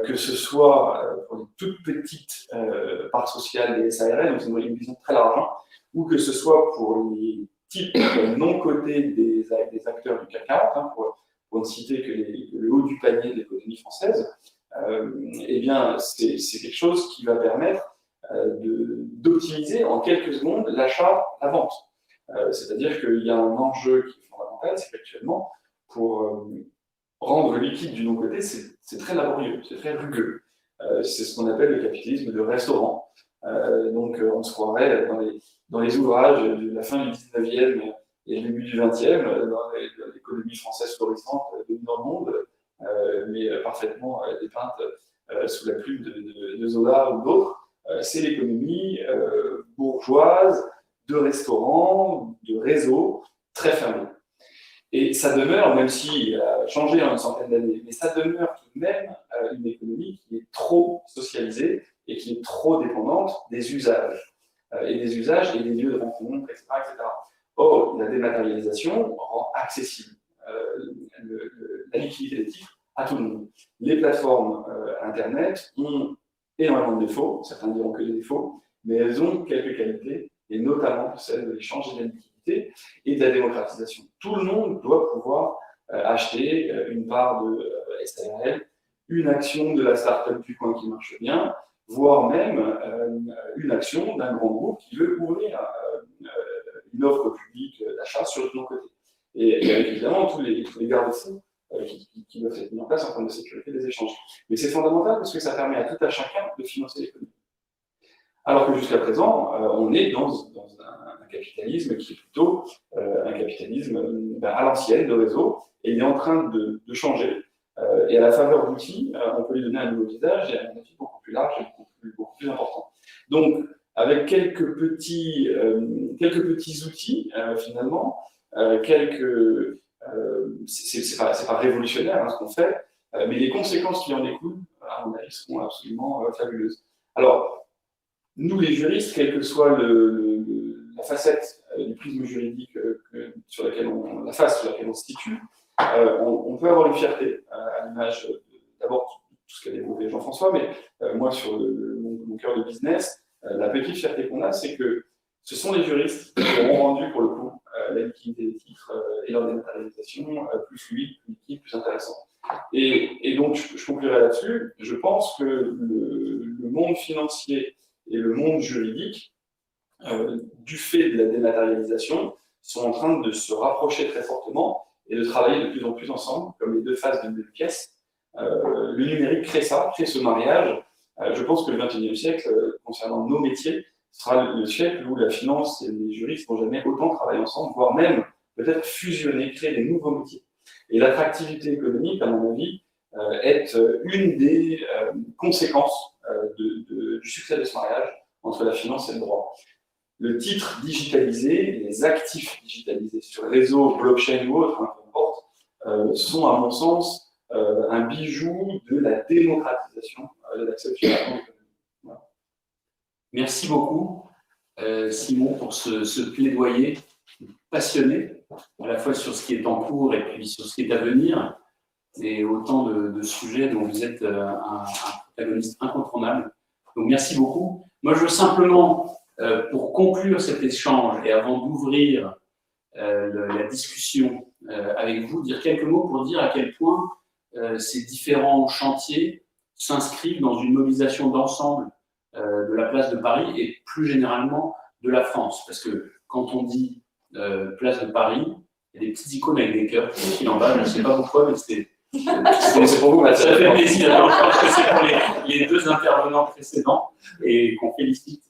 que ce soit pour les toutes petites parts sociales des SARL, donc c'est une vision très large, hein, ou que ce soit pour les types non cotés des acteurs du CAC 40, hein, pour ne citer que le haut du panier de l'économie française, eh bien, c'est quelque chose qui va permettre d'optimiser en quelques secondes l'achat, la vente. C'est-à-dire qu'il y a un enjeu qui est fondamental, c'est qu'actuellement, pour rendre liquide du non-côté, c'est très laborieux, c'est très rugueux. C'est ce qu'on appelle le capitalisme de restaurant. Donc, on se croirait dans les ouvrages de la fin du 19e et le début du 20e, dans l'économie française florissante dans le monde, mais parfaitement dépeinte sous la plume de Zola ou d'autres. C'est l'économie bourgeoise, de restaurants, de réseaux, très fermés. Et ça demeure, même s'il a changé en une centaine d'années, mais ça demeure tout de même une économie qui est trop socialisée et qui est trop dépendante des usages. Et des lieux de rencontre, etc., etc. Or, la dématérialisation rend accessible la liquidité des titres à tout le monde. Les plateformes Internet ont énormément de défauts, certains diront que des défauts, mais elles ont quelques qualités, et notamment celle de l'échange et de la liquidité et de la démocratisation. Tout le monde doit pouvoir acheter une part de SARL, une action de la start-up du coin qui marche bien, voire même une action d'un grand groupe qui veut ouvrir une offre publique d'achat sur le non-côté. Et évidemment, tous les garde-fous qui doivent être mis en place en termes de sécurité des échanges. Mais c'est fondamental parce que ça permet à tout à chacun de financer l'économie. Alors que jusqu'à présent, on est dans un capitalisme qui est plutôt un capitalisme à l'ancienne, de réseau, et il est en train de changer. Et à la faveur d'outils, on peut lui donner un nouveau visage et un outil beaucoup plus large et beaucoup plus important. Donc, avec quelques petits outils, finalement, c'est pas révolutionnaire hein, ce qu'on fait, mais les conséquences qui en découlent, à mon avis, seront absolument fabuleuses. Alors, nous, les juristes, quelle que soit la facette du prisme juridique sur laquelle la face sur laquelle on se situe, on peut avoir une fierté, à l'image d'abord tout ce qu'a développé Jean-François, mais moi, sur mon cœur de business, la petite fierté qu'on a, c'est que ce sont les juristes qui ont rendu, pour le coup, la liquidité des titres et leur dématérialisation plus fluide, plus liquide, plus intéressant. Et donc, je conclurai là-dessus. Je pense que le monde financier et le monde juridique, du fait de la dématérialisation, sont en train de se rapprocher très fortement et de travailler de plus en plus ensemble, comme les deux faces d'une même pièce. Le numérique crée ce mariage. Je pense que le XXIe siècle, concernant nos métiers, sera le siècle où la finance et les juristes n'ont jamais autant travaillé ensemble, voire même peut-être fusionner, créer des nouveaux métiers. Et l'attractivité économique, à mon avis, est une des conséquences du succès de ce mariage entre la finance et le droit. le titre digitalisé, les actifs digitalisés sur les réseaux, blockchain ou autres, peu importe, sont à mon sens un bijou de la démocratisation de l'accès au financement. Voilà. Merci beaucoup, Simon, pour ce plaidoyer passionné, à la fois sur ce qui est en cours et puis sur ce qui est à venir, et autant de sujets dont vous êtes un protagoniste incontournable. Donc merci beaucoup. Moi, je veux simplement, pour conclure cet échange et avant d'ouvrir la discussion avec vous, dire quelques mots pour dire à quel point ces différents chantiers s'inscrivent dans une mobilisation d'ensemble de la place de Paris et plus généralement de la France. Parce que quand on dit place de Paris, il y a des petites icônes avec des cœurs qui défilent en bas, je ne sais pas pourquoi, mais c'est pour vous, ça fait plaisir. Alors, je pense que c'est pour les deux intervenants précédents et qu'on félicite.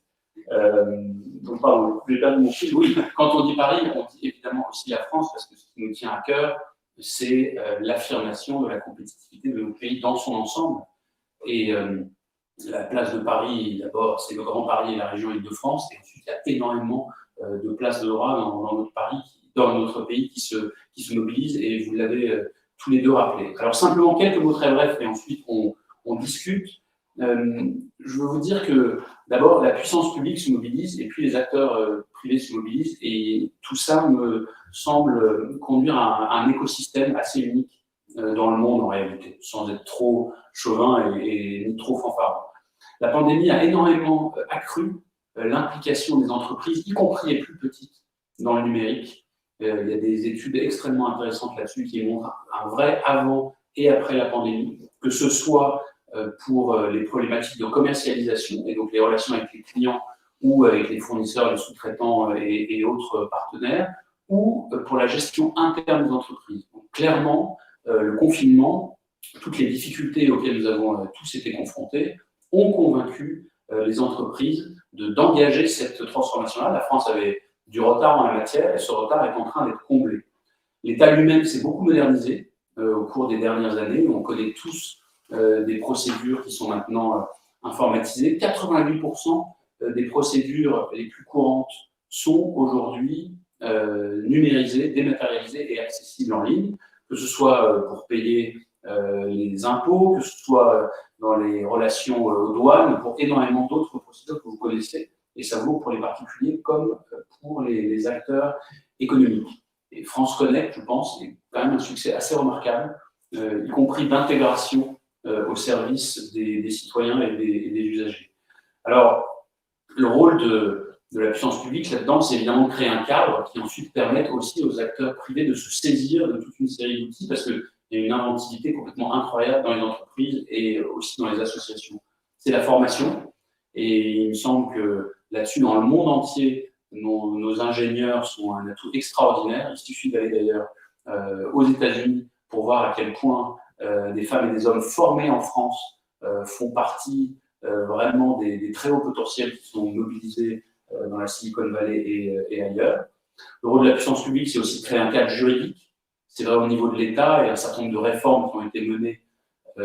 Donc, pardon, je vais perdre mon fil. Oui, quand on dit Paris, on dit évidemment aussi la France, parce que ce qui nous tient à cœur, c'est l'affirmation de la compétitivité de notre pays dans son ensemble. Et la place de Paris, d'abord, c'est le Grand Paris et la région Île-de-France, et ensuite, il y a énormément de places de droit dans notre pays qui se mobilisent, et vous l'avez tous les deux rappelé. Alors, simplement quelques mots très brefs, et ensuite, on discute. Je veux vous dire que, d'abord, la puissance publique se mobilise, et puis les acteurs privés se mobilisent, et tout ça me semble conduire à un écosystème assez unique dans le monde, en réalité, sans être trop chauvin et trop fanfaron. La pandémie a énormément accru l'implication des entreprises, y compris les plus petites, dans le numérique. Il y a des études extrêmement intéressantes là-dessus qui montrent un vrai avant et après la pandémie, que ce soit pour les problématiques de commercialisation et donc les relations avec les clients ou avec les fournisseurs, les sous-traitants et autres partenaires, ou pour la gestion interne des entreprises. Donc, clairement, le confinement, toutes les difficultés auxquelles nous avons tous été confrontés, ont convaincu les entreprises d'engager cette transformation-là. La France avait du retard en la matière et ce retard est en train d'être comblé. L'État lui-même s'est beaucoup modernisé au cours des dernières années. On connaît tous des procédures qui sont maintenant informatisées. 88% des procédures les plus courantes sont aujourd'hui numérisées, dématérialisées et accessibles en ligne, que ce soit pour payer les impôts, que ce soit dans les relations aux douanes, pour énormément d'autres procédures que vous connaissez. Et ça vaut pour les particuliers comme pour les acteurs économiques. Et France Connect, je pense, est quand même un succès assez remarquable, y compris d'intégration au service des citoyens et des usagers. Alors, le rôle de la puissance publique là-dedans, c'est évidemment de créer un cadre qui ensuite permette aussi aux acteurs privés de se saisir de toute une série d'outils, parce qu'il y a une inventivité complètement incroyable dans les entreprises et aussi dans les associations. C'est la formation, et il me semble que là-dessus, dans le monde entier, nos ingénieurs sont un atout extraordinaire. Il suffit d'aller d'ailleurs aux États-Unis pour voir à quel point des femmes et des hommes formés en France font partie vraiment des très hauts potentiels qui sont mobilisés dans la Silicon Valley et ailleurs. Le rôle de la puissance publique, c'est aussi de créer un cadre juridique. C'est vrai au niveau de l'État, et un certain nombre de réformes qui ont été menées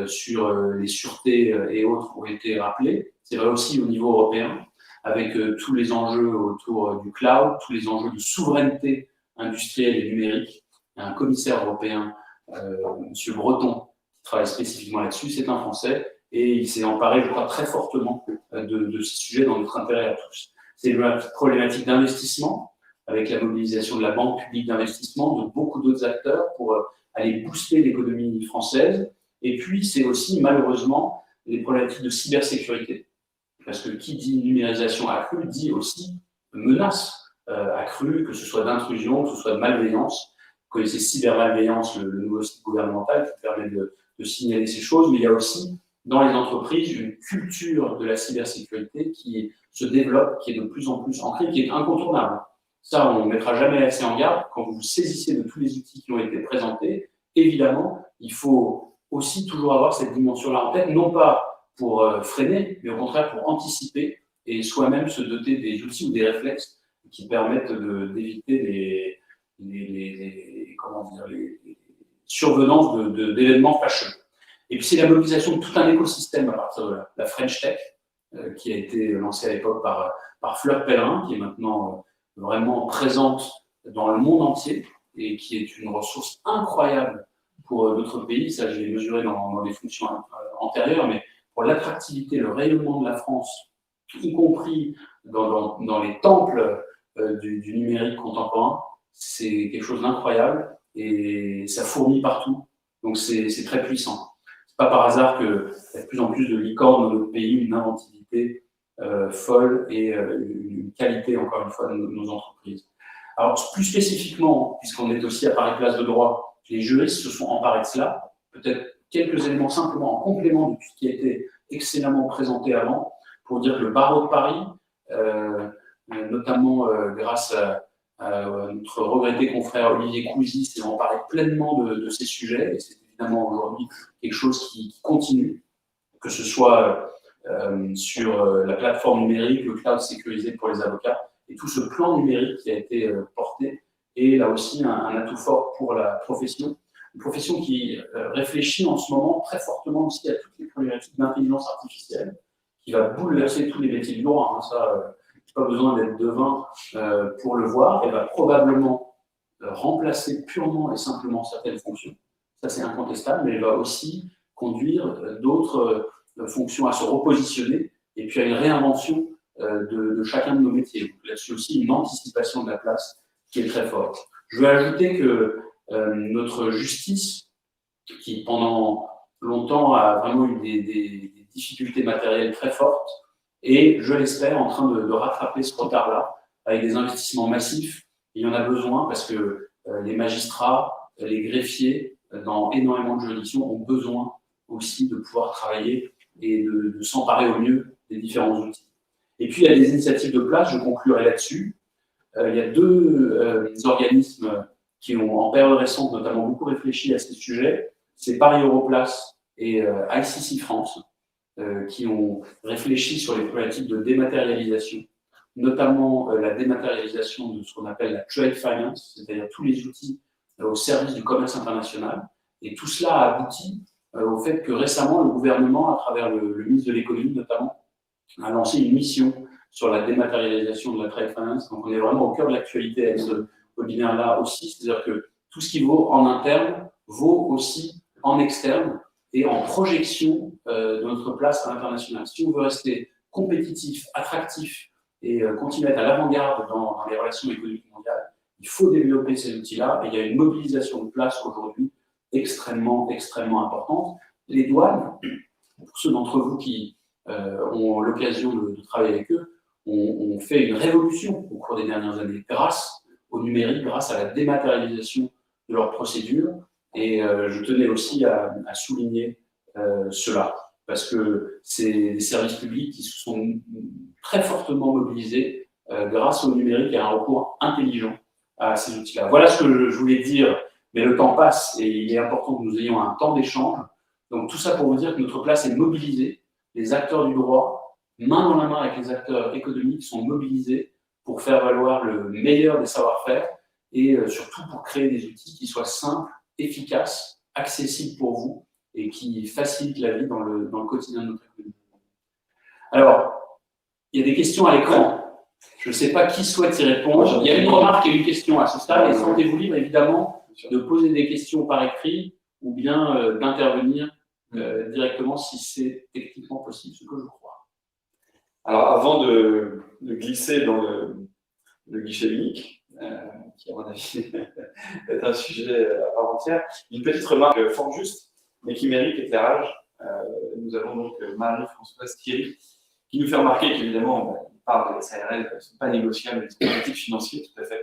sur les sûretés et autres ont été rappelées. C'est vrai aussi au niveau européen, avec tous les enjeux autour du cloud, tous les enjeux de souveraineté industrielle et numérique. Il y a un commissaire européen, M. Breton, qui travaille spécifiquement là-dessus. C'est un Français, et il s'est emparé, je crois, très fortement de ces sujets dans notre intérêt à tous. C'est une problématique d'investissement, avec la mobilisation de la Banque publique d'investissement, de beaucoup d'autres acteurs pour aller booster l'économie française. Et puis, c'est aussi, malheureusement, les problématiques de cybersécurité. Parce que qui dit numérisation accrue dit aussi menace accrue, que ce soit d'intrusion, que ce soit de malveillance. Vous connaissez cybermalveillance, le nouveau site gouvernemental qui permet de signaler ces choses, mais il y a aussi dans les entreprises une culture de la cybersécurité qui se développe, qui est de plus en plus ancrée, qui est incontournable. Ça, on ne mettra jamais assez en garde. Quand vous vous saisissez de tous les outils qui ont été présentés, évidemment, il faut aussi toujours avoir cette dimension-là en tête, non pas pour freiner, mais au contraire pour anticiper et soi-même se doter des outils ou des réflexes qui permettent d'éviter les survenances d'événements fâcheux. Et puis c'est la mobilisation de tout un écosystème à partir de là. La French Tech, qui a été lancée à l'époque par Fleur Pellerin, qui est maintenant vraiment présente dans le monde entier et qui est une ressource incroyable pour d'autres pays. Ça, je l'ai mesuré dans les fonctions antérieures, mais pour l'attractivité, le rayonnement de la France, y compris dans les temples du numérique contemporain, c'est quelque chose d'incroyable et ça fourmille partout. Donc c'est très puissant. C'est pas par hasard qu'il y a de plus en plus de licornes dans notre pays, une inventivité folle et une qualité, encore une fois, de nos entreprises. Alors, plus spécifiquement, puisqu'on est aussi à Paris-Place de droit, les juristes se sont emparés de cela. Peut-être quelques éléments simplement en complément de tout ce qui a été excellemment présenté avant, pour dire que le barreau de Paris, notamment grâce à notre regretté confrère Olivier Cousy, s'est emparé pleinement de ces sujets, et c'est évidemment aujourd'hui quelque chose qui continue, que ce soit sur la plateforme numérique, le cloud sécurisé pour les avocats, et tout ce plan numérique qui a été porté est là aussi un atout fort pour la profession. Une profession qui réfléchit en ce moment très fortement aussi à toutes les problématiques d'intelligence artificielle, qui va bouleverser tous les métiers du droit. Ça, pas besoin d'être devin pour le voir. Elle va probablement remplacer purement et simplement certaines fonctions. Ça, c'est incontestable, mais elle va aussi conduire d'autres fonctions à se repositionner et puis à une réinvention de chacun de nos métiers. Là-dessus aussi, une anticipation de la place qui est très forte. Je veux ajouter que notre justice, qui pendant longtemps a vraiment eu des difficultés matérielles très fortes, est, je l'espère, en train de rattraper ce retard-là avec des investissements massifs. Il y en a besoin parce que les magistrats, les greffiers, dans énormément de juridictions, ont besoin aussi de pouvoir travailler et de s'emparer au mieux des différents outils. Et puis, il y a des initiatives de place, je conclurai là-dessus. Il y a deux organismes qui ont, en période récente, notamment beaucoup réfléchi à ces sujets. C'est Paris Europlace et ICC France, qui ont réfléchi sur les problématiques de dématérialisation, notamment la dématérialisation de ce qu'on appelle la trade finance, c'est-à-dire tous les outils au service du commerce international. Et tout cela a abouti au fait que récemment, le gouvernement, à travers le ministre de l'économie notamment, a lancé une mission sur la dématérialisation de la trade finance. Donc on est vraiment au cœur de l'actualité avec ce webinaire-là aussi, c'est-à-dire que tout ce qui vaut en interne vaut aussi en externe et en projection de notre place à l'international. Si on veut rester compétitif, attractif et continuer à être à l'avant-garde dans les relations économiques mondiales, il faut développer ces outils-là et il y a une mobilisation de place aujourd'hui extrêmement, extrêmement importante. Les douanes, pour ceux d'entre vous qui ont l'occasion de travailler avec eux, ont fait une révolution au cours des dernières années grâce au numérique, grâce à la dématérialisation de leurs procédures. Et je tenais aussi à souligner cela, parce que c'est des services publics qui se sont très fortement mobilisés grâce au numérique et à un recours intelligent à ces outils-là. Voilà ce que je voulais dire, mais le temps passe et il est important que nous ayons un temps d'échange. Donc tout ça pour vous dire que notre place est mobilisée. Les acteurs du droit, main dans la main avec les acteurs économiques, sont mobilisés pour faire valoir le meilleur des savoir-faire et surtout pour créer des outils qui soient simples, efficaces, accessibles pour vous et qui facilitent la vie dans le quotidien de notre économie. Alors, il y a des questions à l'écran. Je ne sais pas qui souhaite y répondre. Il y a une remarque et une question à ce stade et sentez-vous libre évidemment de poser des questions par écrit ou bien d'intervenir directement si c'est techniquement possible, ce que je crois. Alors, avant de glisser dans le guichet unique, qui, à mon avis, est un sujet à part entière, une petite remarque fort juste, mais qui mérite éclairage. Nous avons donc Marie-Françoise Thierry, qui nous fait remarquer qu'évidemment, on parle des SARL, ne sont pas négociables, les politiques financières, tout à fait.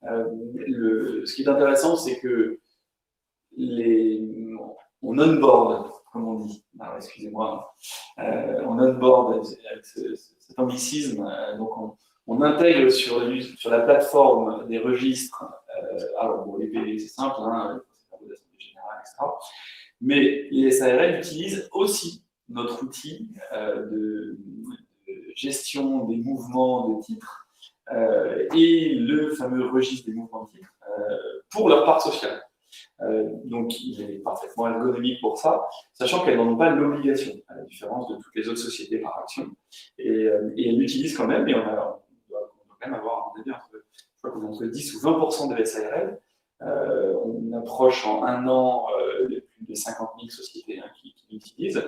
Ce qui est intéressant, c'est que on onboard, comme on dit, excusez-moi, on onboard avec cet anglicisme, donc on intègre sur la plateforme des registres, alors bon, les PV c'est simple, c'est de l'Assemblée générale, etc. Mais les SARL utilisent aussi notre outil de gestion des mouvements de titres et le fameux registre des mouvements de titres pour leur part sociale. Donc, il est parfaitement ergonomique pour ça, sachant qu'elles n'en ont pas l'obligation, à la différence de toutes les autres sociétés par action. Et elles l'utilisent quand même, et on doit quand même avoir, je crois qu'on est entre 10 ou 20% de SARL. On approche en un an de plus de 50 000 sociétés qui l'utilisent.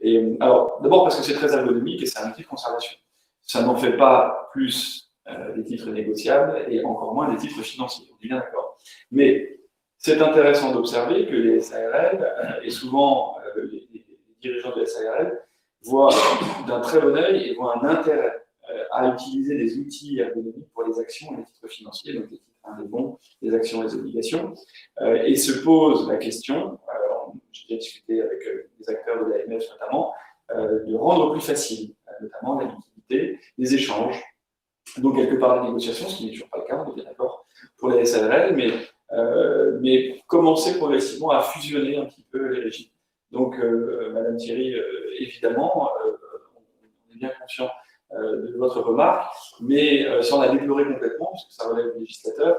Et alors, d'abord parce que c'est très ergonomique et c'est un outil de conservation. Ça n'en fait pas plus des titres négociables et encore moins des titres financiers. On est bien d'accord. Mais c'est intéressant d'observer que les SARL, et souvent les dirigeants de SARL, voient d'un très bon œil et voient un intérêt à utiliser des outils ergonomiques pour les actions et les titres financiers, donc les titres, les bons, les actions et les obligations, et se pose la question, j'ai déjà discuté avec les acteurs de l'AMF notamment, de rendre plus facile, notamment la liquidité, les échanges, donc quelque part la négociation, ce qui n'est toujours pas le cas, on est bien d'accord, pour les SARL, mais commencer progressivement à fusionner un petit peu les régimes. Donc, Madame Thierry, évidemment, on est bien conscient de votre remarque, mais sans la déplorer complètement, puisque ça relève du législateur,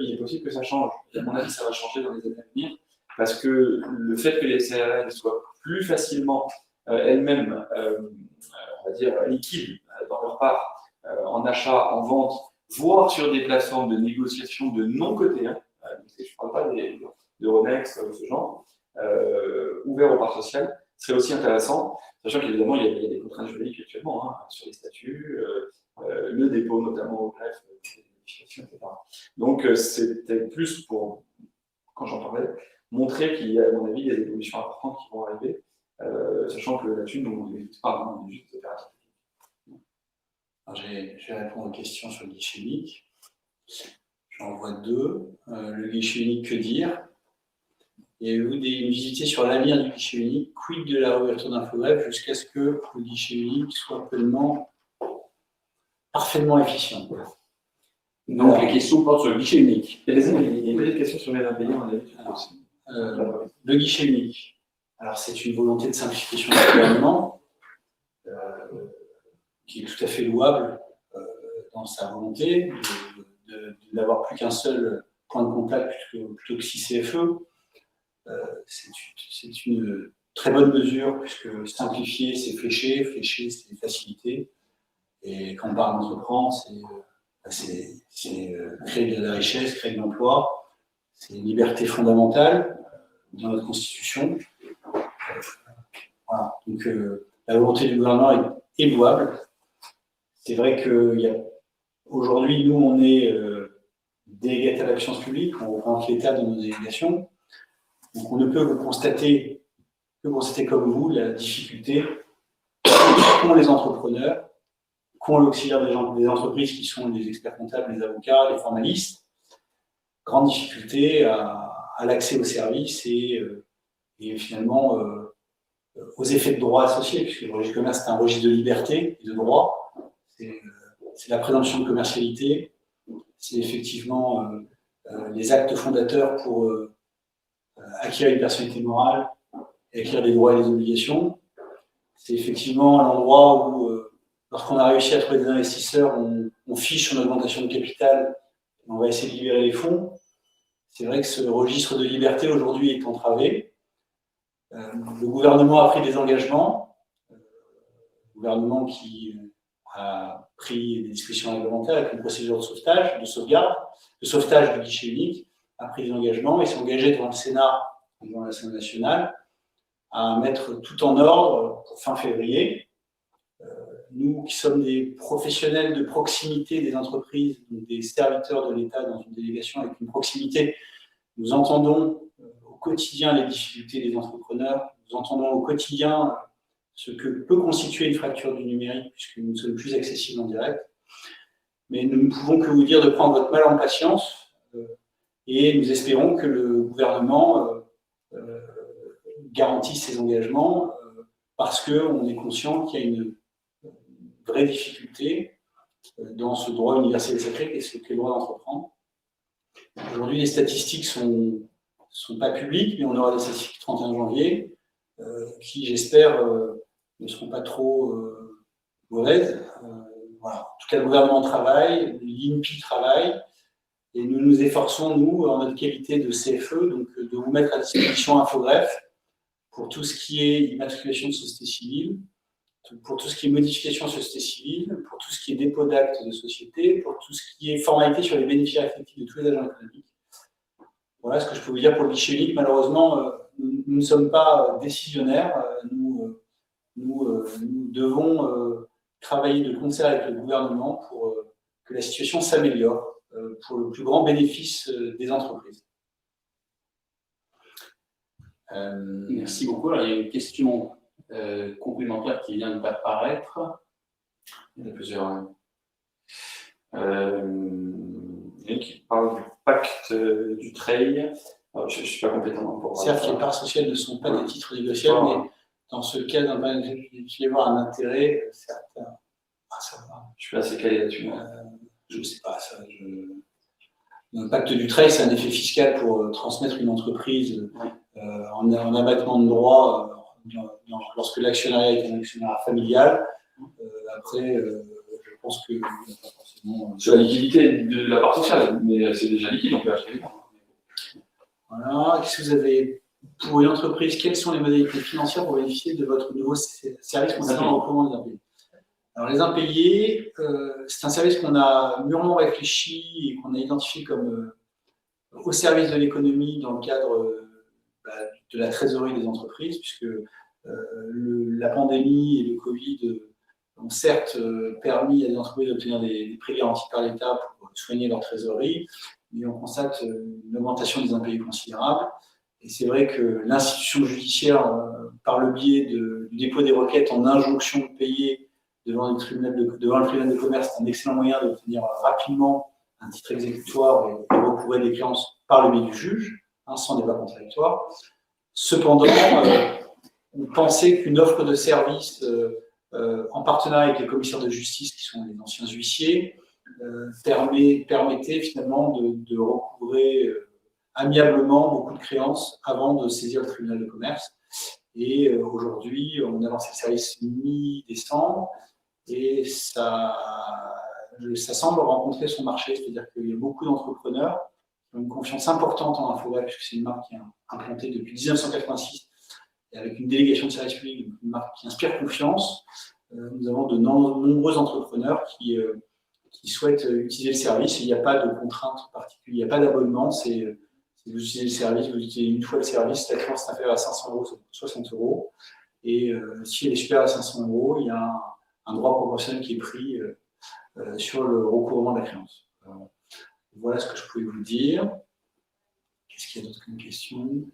il est possible que ça change. Et à mon avis, ça va changer dans les années à venir, parce que le fait que les SARL soient plus facilement elles-mêmes, on va dire, liquides dans leur part, en achat, en vente, voire sur des plateformes de négociation de non-cotés, je ne parle pas de Ronex, ce genre, ouvert aux parts sociales, serait aussi intéressant, sachant qu'évidemment, il y a des contraintes juridiques actuellement sur les statuts, le dépôt notamment au greffe, les modifications, etc. Donc, c'était plus pour, quand j'en parlais, montrer qu'il y a, à mon avis, des évolutions importantes qui vont arriver, sachant que là-dessus, nous, on n'est pas juste des opérateurs. Je vais répondre aux questions sur le guichet unique. J'en vois deux. Le guichet unique, que dire? Il y a eu une visite sur l'avenir du guichet unique, quid de la réouverture d'Infogreffe jusqu'à ce que le guichet unique soit parfaitement efficient. Donc, les questions portent sur le guichet unique. Il y a des questions sur les impayés, on a l'habitude aussi. Le guichet unique. Alors, c'est une volonté de simplification du gouvernement qui est tout à fait louable dans sa volonté de n'avoir plus qu'un seul point de contact plutôt que 6 CFE. C'est une très bonne mesure, puisque simplifier, c'est flécher, c'est faciliter. Et quand on parle d'entreprendre, c'est créer de la richesse, créer de l'emploi. C'est une liberté fondamentale dans notre Constitution. Voilà. Donc, la volonté du gouvernement est louable. C'est vrai qu'aujourd'hui, nous, on est délégataire de la puissance publique, on représente l'État dans nos délégations. Donc, on ne peut que constater comme vous la difficulté qu'ont les entrepreneurs, qu'ont l'auxiliaire des entreprises qui sont les experts comptables, les avocats, les formalistes. Grande difficulté à l'accès aux services et finalement aux effets de droit associés, puisque le registre de commerce, c'est un registre de liberté et de droit. C'est la présomption de commercialité, c'est effectivement les actes fondateurs pour acquérir une personnalité morale et acquérir des droits et des obligations. C'est effectivement l'endroit où, lorsqu'on a réussi à trouver des investisseurs, on fiche son augmentation de capital et on va essayer de libérer les fonds. C'est vrai que ce registre de liberté aujourd'hui est entravé. Le gouvernement a pris des engagements, le gouvernement qui a pris des discussions réglementaires avec une procédure de sauvetage, de sauvetage du guichet unique, a pris des engagements et s'est engagé devant le Sénat, devant l'Assemblée nationale, à mettre tout en ordre pour fin février. Nous qui sommes des professionnels de proximité des entreprises, des serviteurs de l'État dans une délégation avec une proximité, nous entendons au quotidien les difficultés des entrepreneurs, nous entendons au quotidien ce que peut constituer une fracture du numérique, puisque nous ne sommes plus accessibles en direct. Mais nous ne pouvons que vous dire de prendre votre mal en patience et nous espérons que le gouvernement garantisse ses engagements parce qu'on est conscient qu'il y a une vraie difficulté dans ce droit universel et sacré qu'est le droit d'entreprendre. Aujourd'hui, les statistiques ne sont pas publiques, mais on aura des statistiques le 31 janvier qui, j'espère, ne seront pas trop mauvaises. Voilà. En tout cas, le gouvernement travaille, l'INPI travaille, Et nous nous efforçons, nous, en notre qualité de CFE, donc, de vous mettre à disposition Infogreffe pour tout ce qui est immatriculation de société civile, pour tout ce qui est modification de société civile, pour tout ce qui est dépôt d'actes de société, pour tout ce qui est formalité sur les bénéficiaires effectifs de tous les agents économiques. Voilà ce que je peux vous dire pour le guichet unique. Malheureusement, nous ne sommes pas décisionnaires. Nous devons travailler de concert avec le gouvernement pour que la situation s'améliore pour le plus grand bénéfice des entreprises. Merci beaucoup. Alors, il y a une question complémentaire qui vient d'apparaître. Il y en a plusieurs. Il y en a qui parle du pacte du trail. Alors, je ne suis pas compétent pour. Certes, les parts sociales ne sont pas des titres négociables, mais dans ce cas d'un bail, il peut y avoir un intérêt certain. Ah, ça va. Je suis assez calé là-dessus. Je ne sais pas, ça. Le pacte du trail, c'est un effet fiscal pour transmettre une entreprise en abattement de droits lorsque l'actionnariat est un actionnariat familial. Après, je pense que pas forcément. Sur la liquidité de la part sociale, mais c'est déjà liquide, on peut acheter. Voilà. Qu'est-ce que vous avez pour une entreprise? Quelles sont les modalités financières pour bénéficier de votre nouveau service concernant le recouvrement des impayés? Alors, les impayés, c'est un service qu'on a mûrement réfléchi et qu'on a identifié comme au service de l'économie dans le cadre de la trésorerie des entreprises, puisque la pandémie et le Covid ont certes permis à des entreprises d'obtenir des prêts garantis par l'État pour soigner leur trésorerie, mais on constate une augmentation des impayés considérable. Et c'est vrai que l'institution judiciaire, par le biais du dépôt des requêtes en injonction de payer devant le tribunal de commerce, c'est un excellent moyen d'obtenir rapidement un titre exécutoire et de recouvrer des créances par le biais du juge, sans débat contradictoire. Cependant, on pensait qu'une offre de service en partenariat avec les commissaires de justice, qui sont les anciens huissiers, permettait finalement de recouvrer amiablement beaucoup de créances avant de saisir le tribunal de commerce. Et aujourd'hui, on a lancé le service mi-décembre et ça semble rencontrer son marché, c'est-à-dire qu'il y a beaucoup d'entrepreneurs qui ont une confiance importante en Infogreffe, puisque c'est une marque qui est implantée depuis 1986 et avec une délégation de service public, une marque qui inspire confiance. Nous avons de nombreux entrepreneurs qui souhaitent utiliser le service. Il n'y a pas de contrainte particulière, il n'y a pas d'abonnement. C'est vous utilisez le service, vous utilisez une fois le service, la créance est inférieure à 500 €, c'est 60 €. Et si elle est supérieure à 500 €, il y a un droit proportionnel qui est pris sur le recouvrement de la créance. Voilà ce que je pouvais vous dire. Qu'est-ce qu'il y a d'autre comme question?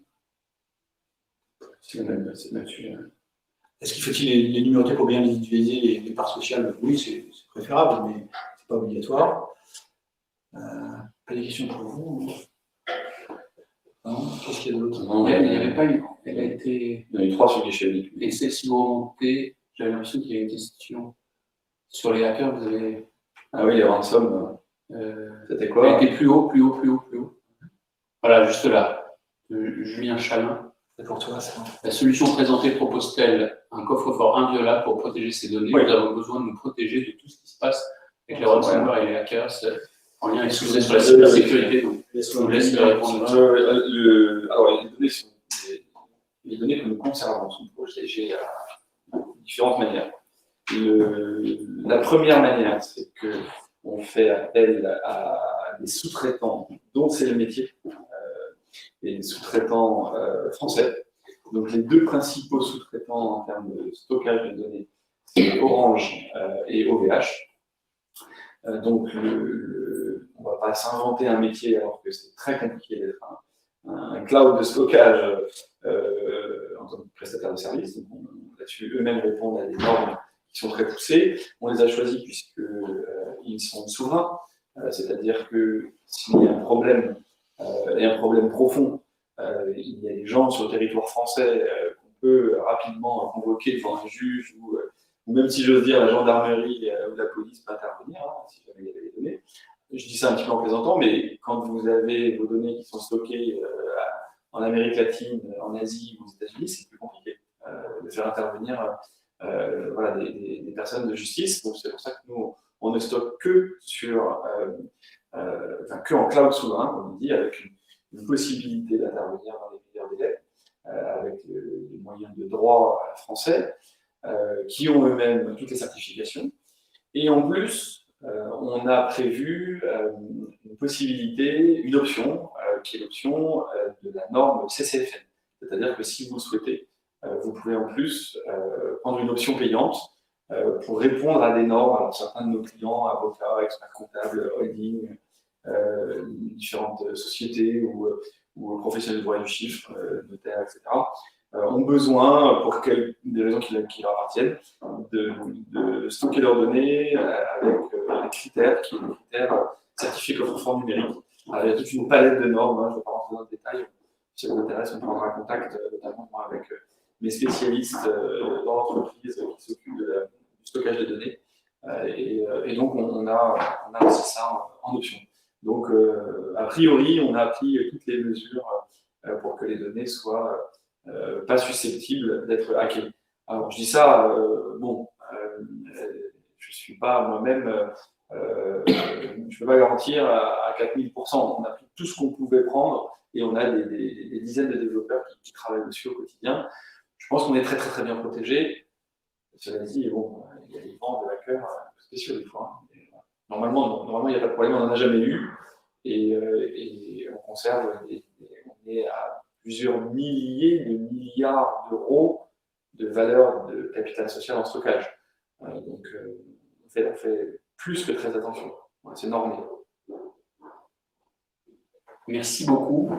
Est-ce qu'il faut-il les numéroter pour bien les utiliser, les parts sociales? Oui, c'est préférable, mais ce n'est pas obligatoire. Pas de questions pour vous? Non. Qu'est-ce qu'il y a d'autre? Il n'y avait pas eu. Elle a été. Il y en a eu 3 sur le guichet unique. Et si vous remontez, j'avais l'impression qu'il y a une question sur les hackers. Vous avez. Ah oui, les ransom. C'était quoi? Elle était plus haut. Voilà, juste là. Julien Chalin. C'est pour toi, ça. La solution présentée propose-t-elle un coffre-fort inviolable pour protéger ces données? Oui. Nous avons besoin de nous protéger de tout ce qui se passe avec les ransomware et les hackers en lien avec ce que vous êtes sur la cybersécurité. Donc, je vous laisse répondre. Alors, les données que nous conservons sont protégées de différentes manières. La première manière, c'est qu'on fait appel à des sous-traitants dont c'est le métier, et des sous-traitants français. Donc, les deux principaux sous-traitants en termes de stockage de données, c'est Orange et OVH. Donc, on ne va pas s'inventer un métier alors que c'est très compliqué d'être un cloud de stockage en tant que prestataire de service. Donc, là-dessus, eux-mêmes répondent à des normes qui sont très poussées. On les a choisis puisqu'ils sont souverains, c'est-à-dire que s'il y a un problème, et un problème profond, il y a des gens sur le territoire français qu'on peut rapidement convoquer devant un juge ou même si j'ose dire la gendarmerie ou la police peut intervenir, si jamais il y avait des données. Je dis ça un petit peu en plaisantant, mais quand vous avez vos données qui sont stockées en Amérique latine, en Asie ou aux États-Unis, c'est plus compliqué de faire intervenir des personnes de justice. Donc c'est pour ça que nous, on ne stocke que sur que en cloud souverain, comme on dit, avec une possibilité d'intervenir dans les meilleurs délais, avec les moyens de droit français, qui ont eux-mêmes toutes les certifications. Et en plus, on a prévu une possibilité, une option, qui est l'option de la norme CCFN. C'est-à-dire que si vous le souhaitez, vous pouvez en plus prendre une option payante pour répondre à des normes. Alors, certains de nos clients, avocats, experts comptables, holding, différentes sociétés ou professionnels de droit du chiffre, notaires, etc., ont besoin, pour des raisons qui leur appartiennent, de stocker leurs données avec des critères qui sont des critères certifiés coffre-fort numérique. Il y a toute une palette de normes, je ne vais pas rentrer dans le détail. Si ça vous intéresse, on prendra contact notamment avec mes spécialistes dans l'entreprise qui s'occupent du stockage des données. Et donc, on a lancé ça en option. Donc, a priori, on a pris toutes les mesures pour que les données soient pas susceptibles d'être hackées. Alors, je dis ça, je suis pas moi-même, je ne peux pas garantir à 4000%. On a pris tout ce qu'on pouvait prendre et on a des dizaines de développeurs qui travaillent dessus au quotidien. Je pense qu'on est très, très, très bien protégé. Cela dit, bon, il y a des vents de hackers spéciaux des fois. Normalement, il n'y a pas de problème, on n'en a jamais eu. Et on conserve, on est à plusieurs milliers de milliards d'euros de valeur de capital social en stockage. Donc, on fait plus que très attention. C'est normé. Merci beaucoup.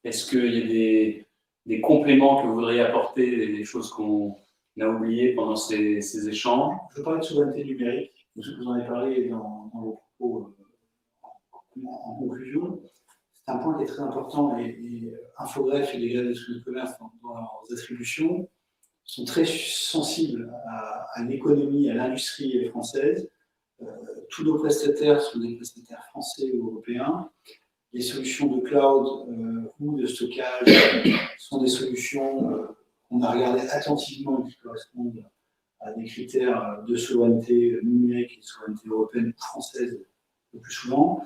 Est-ce qu'il y a des compléments que vous voudriez apporter, des choses qu'on a oubliées pendant ces échanges? Je parlais de souveraineté numérique, vous en avez parlé dans vos propos en conclusion. C'est un point qui est très important et Infogreffe et les grades de commerce dans leurs attributions sont très sensibles à l'économie, à l'industrie française. Tous nos prestataires sont des prestataires français ou européens. Les solutions de cloud ou de stockage sont des solutions qu'on a regardées attentivement et qui correspondent à des critères de souveraineté numérique et de souveraineté européenne ou française le plus souvent.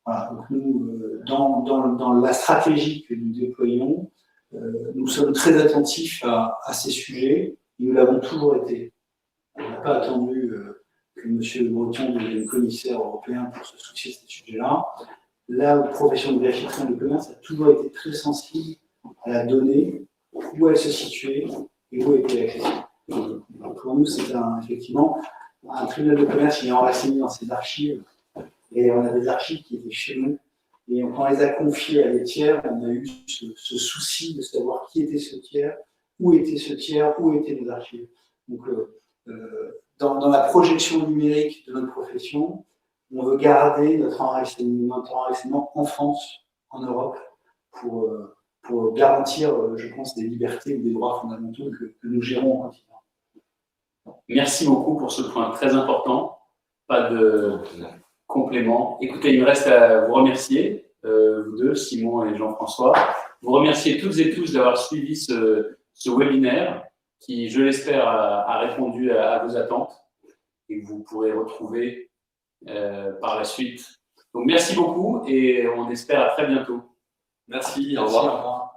Voilà, donc nous, dans la stratégie que nous déployons, nous sommes très attentifs à ces sujets et nous l'avons toujours été. On n'a pas attendu que M. Breton devienne commissaire européen pour se soucier de ces sujets-là. La profession de graphique de commerce a toujours été très sensible à la donnée, où elle se situait et où était accessible. Pour nous, c'est effectivement un tribunal de commerce qui est enraciné dans ses archives. Et on a des archives qui étaient chez nous. Et quand on les a confiées à des tiers, on a eu ce souci de savoir qui était ce tiers, où était ce tiers, où étaient nos archives. Donc, dans la projection numérique de notre profession, on veut garder notre enracinement en France, en Europe, pour garantir, je pense, des libertés et des droits fondamentaux que nous gérons au quotidien. Merci beaucoup pour ce point très important. Pas de complément. Écoutez, il me reste à vous remercier, vous deux, Simon et Jean-François. Vous remercier toutes et tous d'avoir suivi ce webinaire qui, je l'espère, a répondu à vos attentes et que vous pourrez retrouver par la suite. Donc, merci beaucoup et on espère à très bientôt. Merci, au revoir.